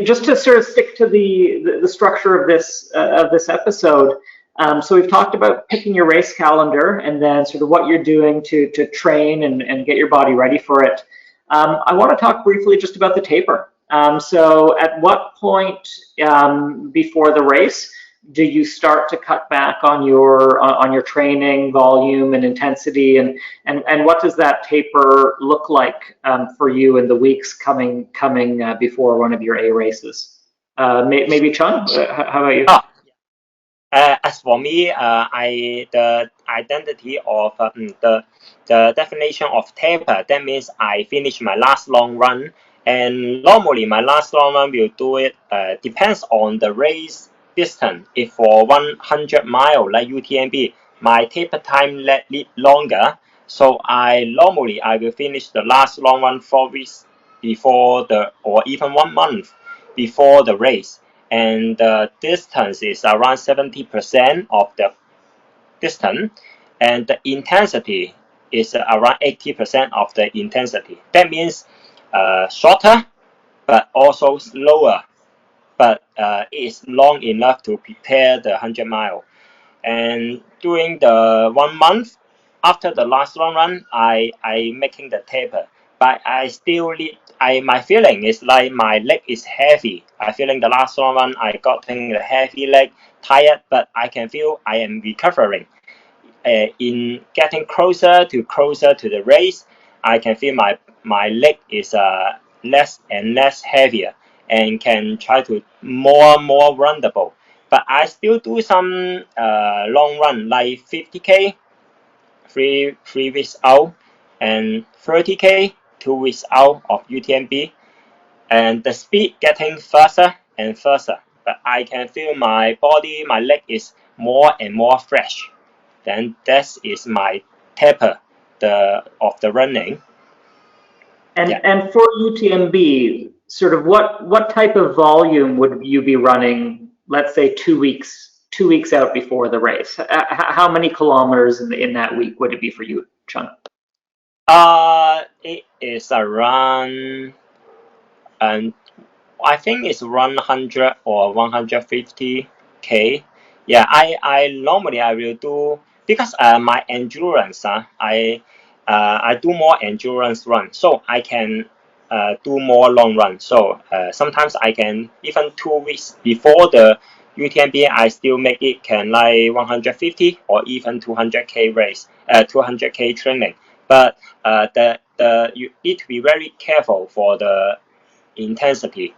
Just to sort of stick to the structure of this episode. So we've talked about picking your race calendar and then sort of what you're doing to train and get your body ready for it. I want to talk briefly just about the taper. So at what point before the race do you start to cut back on your training volume and intensity, and what does that taper look like for you in the weeks coming before one of your A races? Maybe Chung, how about you? As for me, the identity of the definition of taper, that means I finish my last long run, and normally my last long run will do it. Depends on the race distance. If for 100 mile like UTMB, my taper time need longer, so I will finish the last long run 4 weeks before or even 1 month before the race. And the distance is around 70% of the distance, and the intensity is around 80% of the intensity. That means shorter, but also slower, but it is long enough to prepare the 100 mile. And during the 1 month after the last long run, I making the taper, but I still need. My feeling is like my leg is heavy. I feeling the last long run I got the heavy leg, tired, but I can feel I am recovering. In getting closer to the race, I can feel my leg is less and less heavier, and can try to more runnable. But I still do some long run like 50K, three weeks out, and 30K, 2 weeks out of UTMB, and the speed getting faster and faster. But I can feel my body, my leg is more and more fresh. Then that is my taper of the running. And for UTMB, sort of what type of volume would you be running? Let's say 2 weeks out before the race. How many kilometers in that week would it be for you, Chung? It is around, I think it's 100 or 150K. Yeah, I normally I will do, because my endurance, I do more endurance run, so I can do more long run. So sometimes I can even 2 weeks before the UTMB, I still make it can like 150 or even 200K race, 200K training. But you need to be very careful for the intensity.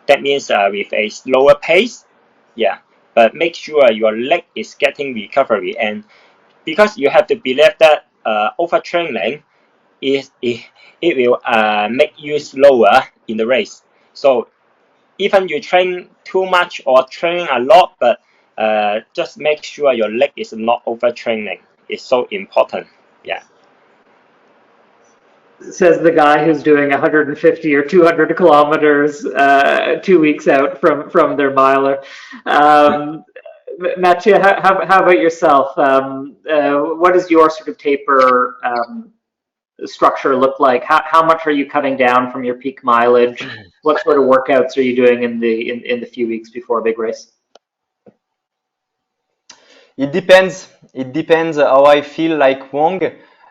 That means with a slower pace, yeah. But make sure your leg is getting recovery, and because you have to believe that overtraining it will make you slower in the race. So even you train too much or train a lot, but just make sure your leg is not overtraining. It's so important. Yeah. Says the guy who's doing 150 or 200 kilometers 2 weeks out from their miler. Mathieu, how about yourself? What is your sort of taper structure look like? How much are you cutting down from your peak mileage? What sort of workouts are you doing in the few weeks before a big race? It depends. It depends how I feel like Wong.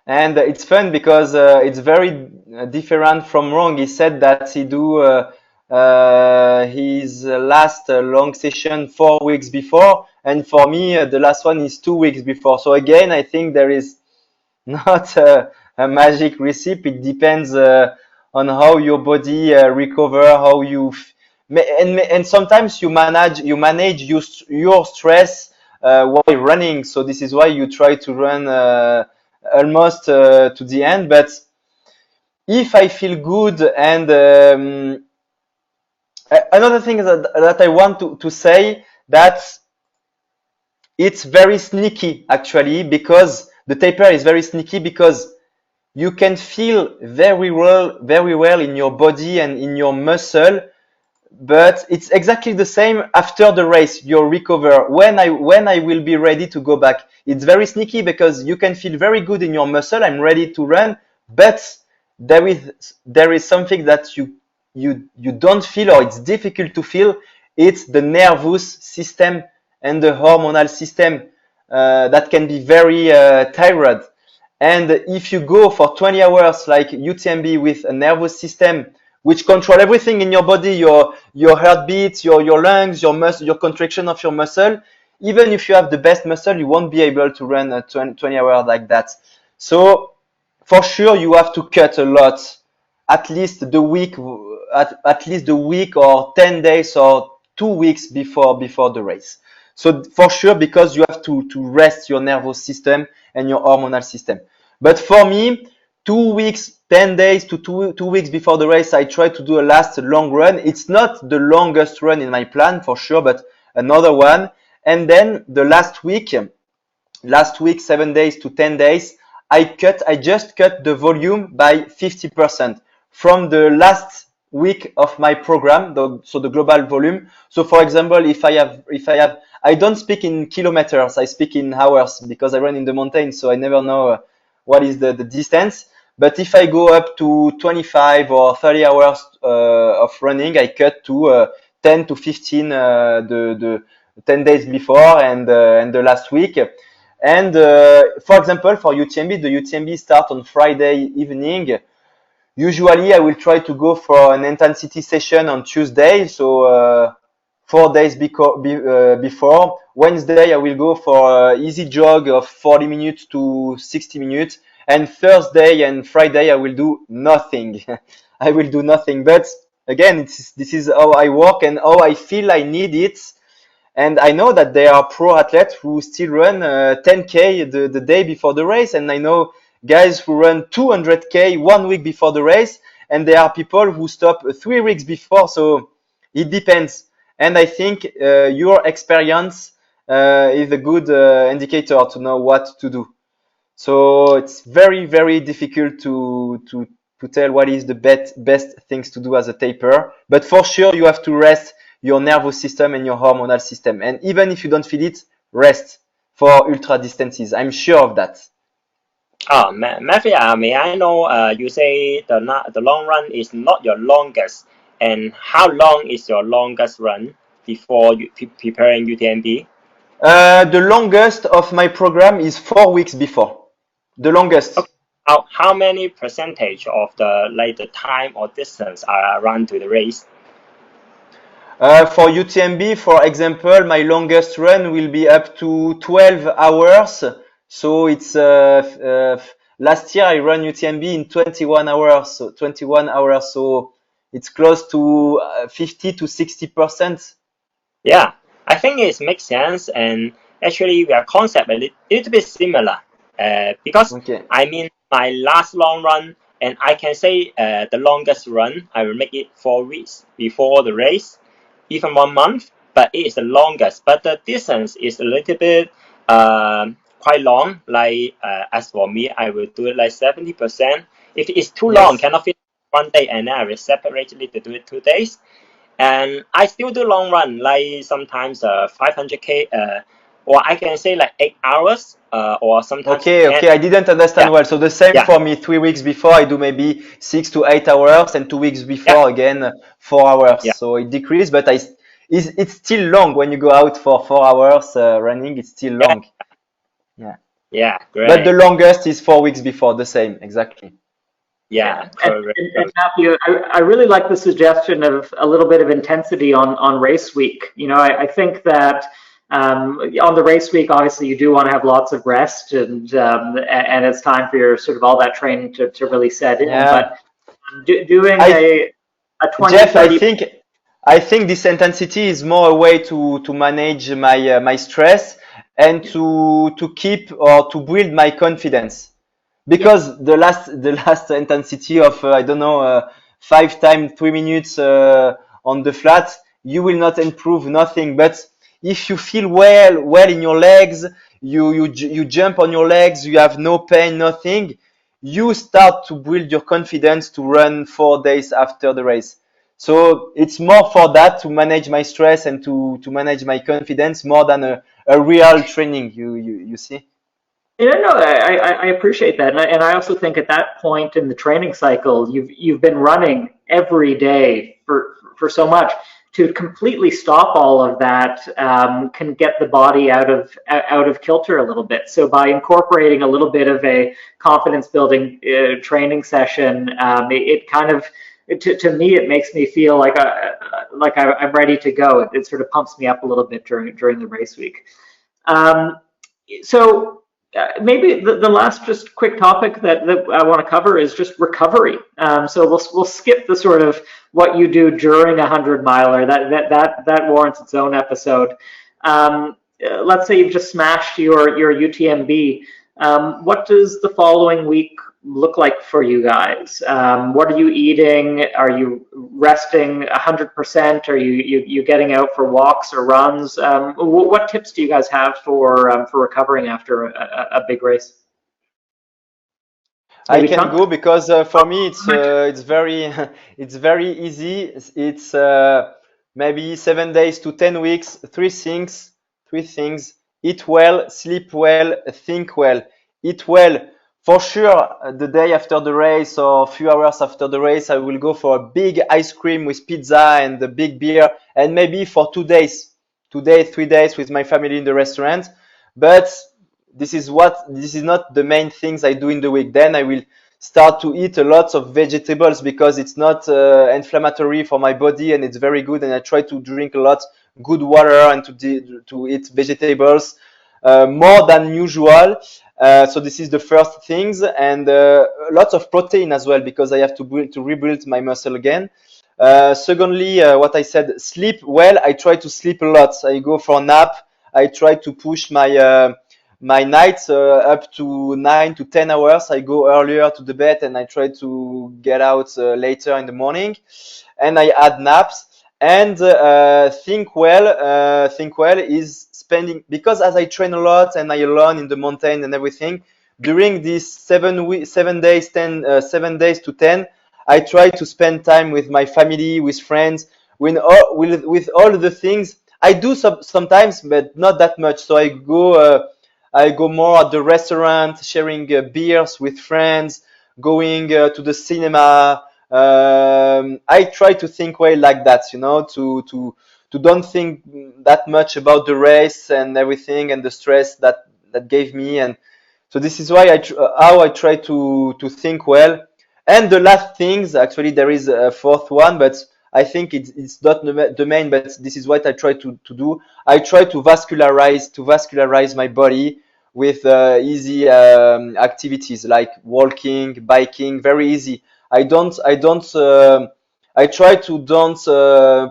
And it's fun because it's very different from Wong. He said that he do his last long session 4 weeks before. And for me, the last one is 2 weeks before. So again, I think there is not a magic recipe. It depends on how your body recover, how you and sometimes you manage your stress while running. So this is why you try to run almost to the end. But if I feel good, and another thing that I want to say, that it's very sneaky actually, because the taper is very sneaky, because you can feel very well in your body and in your muscle, but it's exactly the same after the race. You recover when I will be ready to go back. It's very sneaky because you can feel very good in your muscle. I'm ready to run, but there is something that you don't feel, or it's difficult to feel. It's the nervous system and the hormonal system that can be very tired. And if you go for 20 hours like UTMB with a nervous system which control everything in your body, your heartbeat, your lungs, your muscle, your contraction of your muscle, even if you have the best muscle, you won't be able to run 20 hours like that. So for sure, you have to cut a lot, at least the week, at least the week or 10 days or 2 weeks before the race. So for sure, because you have to rest your nervous system and your hormonal system. But for me, 2 weeks, 10 days to two weeks before the race, I try to do a last long run. It's not the longest run in my plan for sure, but another one. And then the last week, 7 days to 10 days, I just cut the volume by 50% from the last week of my program, so the global volume. So for example, if I have, I don't speak in kilometers, I speak in hours, because I run in the mountains, so I never know what is the distance. But if I go up to 25 or 30 hours of running, I cut to 10 to 15 the 10 days before and the last week. And for example, for UTMB, the UTMB start on Friday evening. Usually, I will try to go for an intensity session on Tuesday, so 4 days before. Wednesday, I will go for an easy jog of 40 minutes to 60 minutes. And Thursday and Friday, I will do nothing. I will do nothing. But again, this is how I work and how I feel I need it. And I know that there are pro athletes who still run 10K the day before the race. And I know guys who run 200K 1 week before the race. And there are people who stop 3 weeks before. So it depends. And I think your experience is a good indicator to know what to do. So it's very, very difficult to tell what is the best things to do as a taper. But for sure, you have to rest your nervous system and your hormonal system. And even if you don't feel it, rest for ultra distances. I'm sure of that. Matthew, may I know, you say the long run is not your longest, and how long is your longest run before you preparing UTMB? The longest of my program is 4 weeks before. The longest. Okay. How many percentage of the time or distance are run to the race? For UTMB, for example, my longest run will be up to 12 hours. So it's last year I ran UTMB in 21 hours. So 21 hours. So it's close to 50 to 60%. Yeah, I think it makes sense, and actually our concept a little bit similar. Because Okay. I mean my last long run, and I can say the longest run I will make it 4 weeks before the race, even 1 month, but it is the longest. But the distance is a little bit quite long. Like as for me, I will do it like 70%. If it's too long, Yes. cannot fit 1 day, and then I will separately to do it 2 days. And I still do long run, like sometimes 500K or I can say like 8 hours, or sometimes Okay, 10. okay, I didn't understand Yeah, well. So the same yeah, for me. 3 weeks before, I do maybe 6 to 8 hours, and 2 weeks yeah, before again 4 hours. yeah, So it decreased, but it's still long when you go out for 4 hours running. It's still yeah, long. Yeah, yeah, but the great. longest is 4 weeks before. The same, exactly. Yeah, Yeah, correct. and Matthew, I really like the suggestion of a little bit of intensity on race week. You know, I think that on the race week, obviously, you do want to have lots of rest, and it's time for your sort of all that training to really set in. Yeah, But doing I a 20, Jeff, 30. I think this intensity is more a way to manage my stress and to keep or to build my confidence. Yeah, Because the last intensity of I don't know 5 times 3 minutes on the flat, you will not improve nothing. But if you feel well in your legs, you jump on your legs, you have no pain, nothing, you start to build your confidence to run 4 days after the race. So it's more for that, to manage my stress and to manage my confidence, more than a real training. You see. yeah, no, I appreciate that, and I also think at that point in the training cycle, you've been running every day for so much. To completely stop all of that can get the body out of kilter a little bit. So by incorporating a little bit of a confidence building training session, it kind of to me it makes me feel I'm ready to go. It sort of pumps me up a little bit during the race week. Um, so maybe the last just quick topic that I want to cover is just recovery. So we'll skip the sort of what you do during a 100 miler. That warrants its own episode. Let's say you've just smashed your UTMB. What does the following week look like for you guys? What are you eating? Are you resting 100%? Are you getting out for walks or runs? What tips do you guys have for recovering after a big race? I Maybe can Chung? go because for me it's very it's very easy. It's maybe 7 days to 10 weeks. Three things: eat well, sleep well, think well. Eat well, for sure. The day after the race or a few hours after the race, I will go for a big ice cream with pizza and a big beer, and maybe for 2 days, 2 days, 3 days with my family in the restaurant. But this is not the main things I do in the week. Then I will start to eat a lot of vegetables because it's not inflammatory for my body and it's very good. And I try to drink a lot good water and to eat vegetables more than usual. So this is the first things, and lots of protein as well because I have to rebuild my muscle again. Secondly, what I said, sleep well. I try to sleep a lot. I go for a nap. I try to push my nights up to 9 to 10 hours. I go earlier to the bed and I try to get out later in the morning, and I add naps. And think well. Think well is spending, because as I train a lot and I learn in the mountain and everything, during these 7 days, 7 days to 10, I try to spend time with my family, with friends, with all the things I do sometimes, but not that much. So I go more at the restaurant, sharing beers with friends, going to the cinema. I try to think way like that, to don't think that much about the race and everything and the stress that gave me. And so this is why how I try to think well. And the last things, actually, there is a fourth one, but I think it's not the main, but this is what I try to do. I try to vascularize my body with easy activities like walking, biking, very easy. I try to don't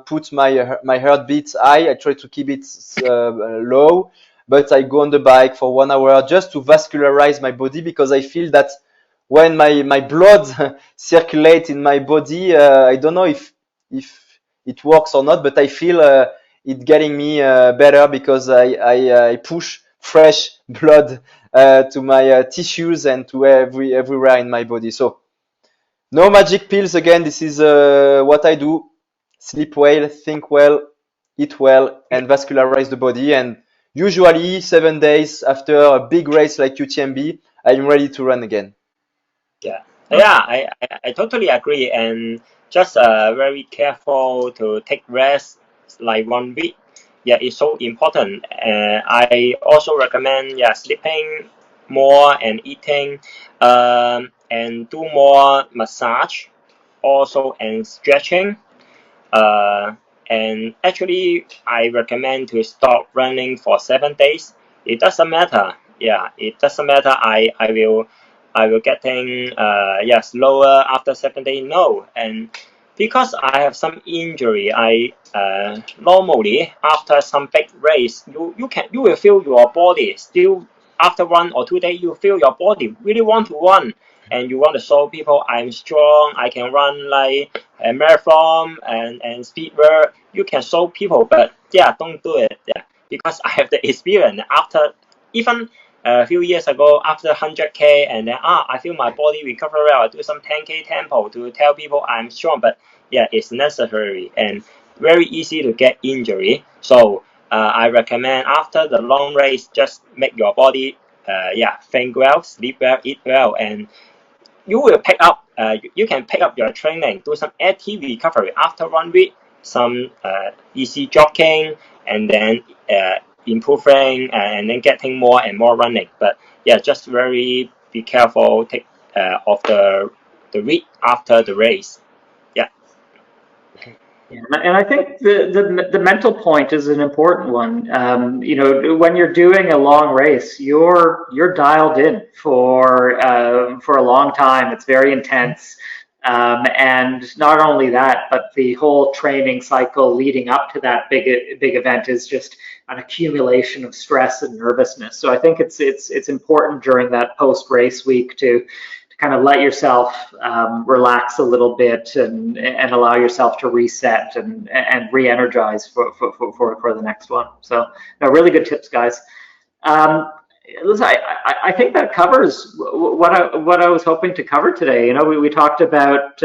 put my heartbeat high. I try to keep it low, but I go on the bike for 1 hour just to vascularize my body, because I feel that when my blood circulate in my body, I don't know if it works or not, but I feel it getting me better because I push fresh blood to my tissues and to everywhere in my body. So no magic pills again. This is what I do: sleep well, think well, eat well, and vascularize the body. And usually 7 days after a big race like UTMB, I'm ready to run again. Yeah, I totally agree, and just very careful to take rest like 1 week. Yeah, it's so important. I also recommend sleeping more and eating, and do more massage, also and stretching. Uh, and actually, I recommend to stop running for 7 days. It doesn't matter. Yeah, it doesn't matter. I will getting slower after 7 days. No, and because I have some injury, I normally after some big race, you will feel your body still after 1 or 2 days. You feel your body really want to run, and you want to show people I'm strong. I can run like a marathon and speed work. You can show people, but don't do it. Yeah, because I have the experience after even a few years ago after 100K, and then I feel my body recover well. I do some 10K tempo to tell people I'm strong, but it's necessary and very easy to get injury. So I recommend after the long race, just make your body think well, sleep well, eat well, and you will pick up. You can pick up your training, do some active recovery after 1 week, some easy jogging, and then improving and then getting more and more running. But just very be careful. Take of the week after the race. Yeah. Yeah, and I think the mental point is an important one. When you're doing a long race, you're dialed in for a long time. It's very intense, and not only that, but the whole training cycle leading up to that big event is just an accumulation of stress and nervousness. So I think it's important during that post race week to kind of let yourself relax a little bit and allow yourself to reset and re-energize for the next one. So, no, really good tips, guys. Listen, I think that covers what I was hoping to cover today. We talked about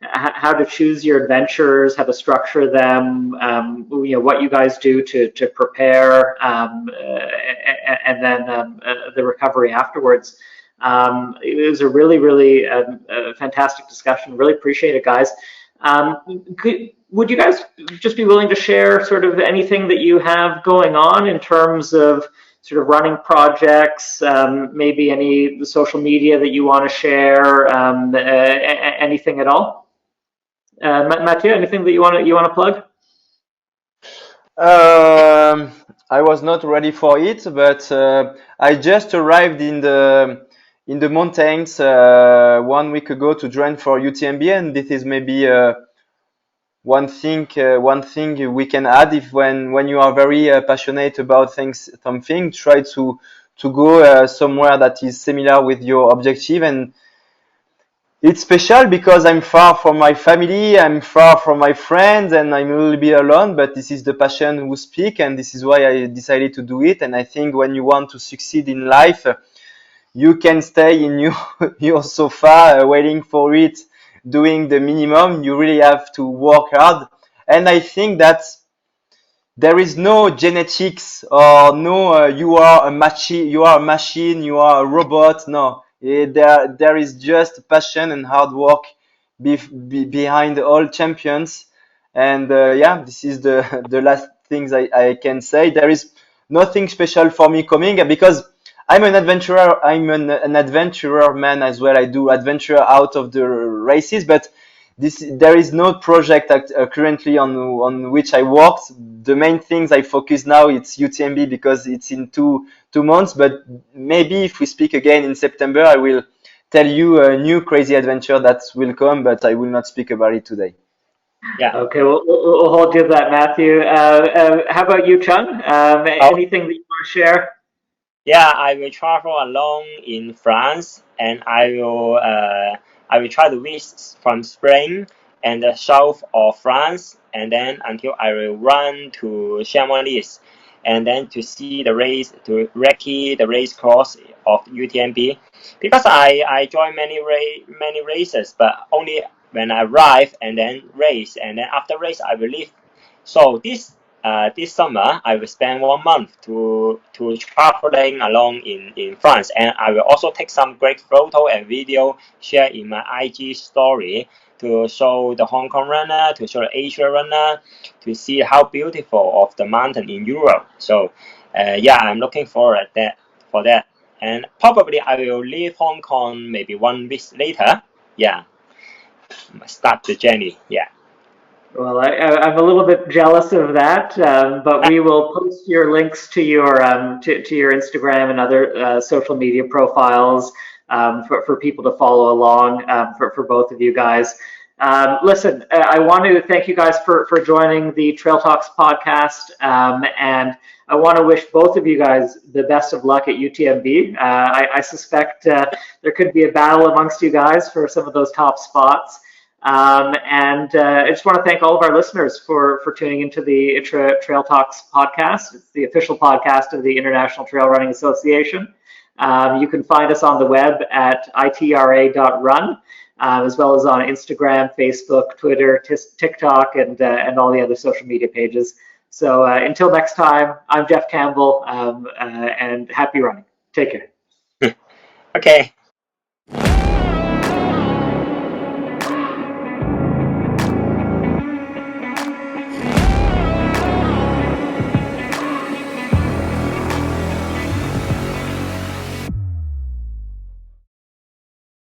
how to choose your adventures, how to structure them, what you guys do to prepare, and then the recovery afterwards. It was a really fantastic discussion. Really appreciate it, guys. Would you guys just be willing to share sort of anything that you have going on in terms of sort of running projects, maybe any social media that you want to share, anything at all? Mathieu, anything that you want to plug? I was not ready for it, but I just arrived in the mountains 1 week ago to join for UTMB, and this is maybe one thing we can add if when you are very passionate about something, try to go somewhere that is similar with your objective. And it's special because I'm far from my family, I'm far from my friends, and I'm a little bit alone, but this is the passion who speak, and this is why I decided to do it. And I think when you want to succeed in life, you can stay in your sofa waiting for it, doing the minimum. You really have to work hard. And I think that there is no genetics or no you are a machine, you are a robot. No, there is just passion and hard work behind all champions. And this is the last things I can say. There is nothing special for me coming because I'm an adventurer. I'm an adventurer man as well. I do adventure out of the races, but there is no project currently on which I worked. The main things I focus now it's UTMB because it's in two months. But maybe if we speak again in September, I will tell you a new crazy adventure that will come, but I will not speak about it today. Yeah. Okay, we'll hold you to that, Mathieu. How about you, Chung? Anything that you want to share? Yeah, I will travel alone in France, and I will try to reach from Spain and the south of France, and then until I will run to Chamonix, and then to see the race to recce the race course of UTMB, because I join many races, but only when I arrive and then race, and then after race I will leave. So this this summer I will spend 1 month to traveling along in France, and I will also take some great photo and video share in my IG story to show the Hong Kong runner, to show the Asia runner, to see how beautiful of the mountain in Europe. So yeah, I'm looking forward for that, and probably I will leave Hong Kong maybe 1 week later. Yeah, start the journey. Yeah. Well, I'm a little bit jealous of that, but we will post your links to your to your Instagram and other social media profiles for people to follow along for both of you guys. Listen, I want to thank you guys for joining the Trail Talks podcast, and I want to wish both of you guys the best of luck at UTMB. I suspect there could be a battle amongst you guys for some of those top spots. And I just want to thank all of our listeners for tuning into the ITRA Trail Talks podcast. It's the official podcast of the International Trail Running Association. You can find us on the web at itra.run, as well as on Instagram, Facebook, Twitter, TikTok, and all the other social media pages. So until next time, I'm Jeff Campbell, and happy running. Take care. Okay.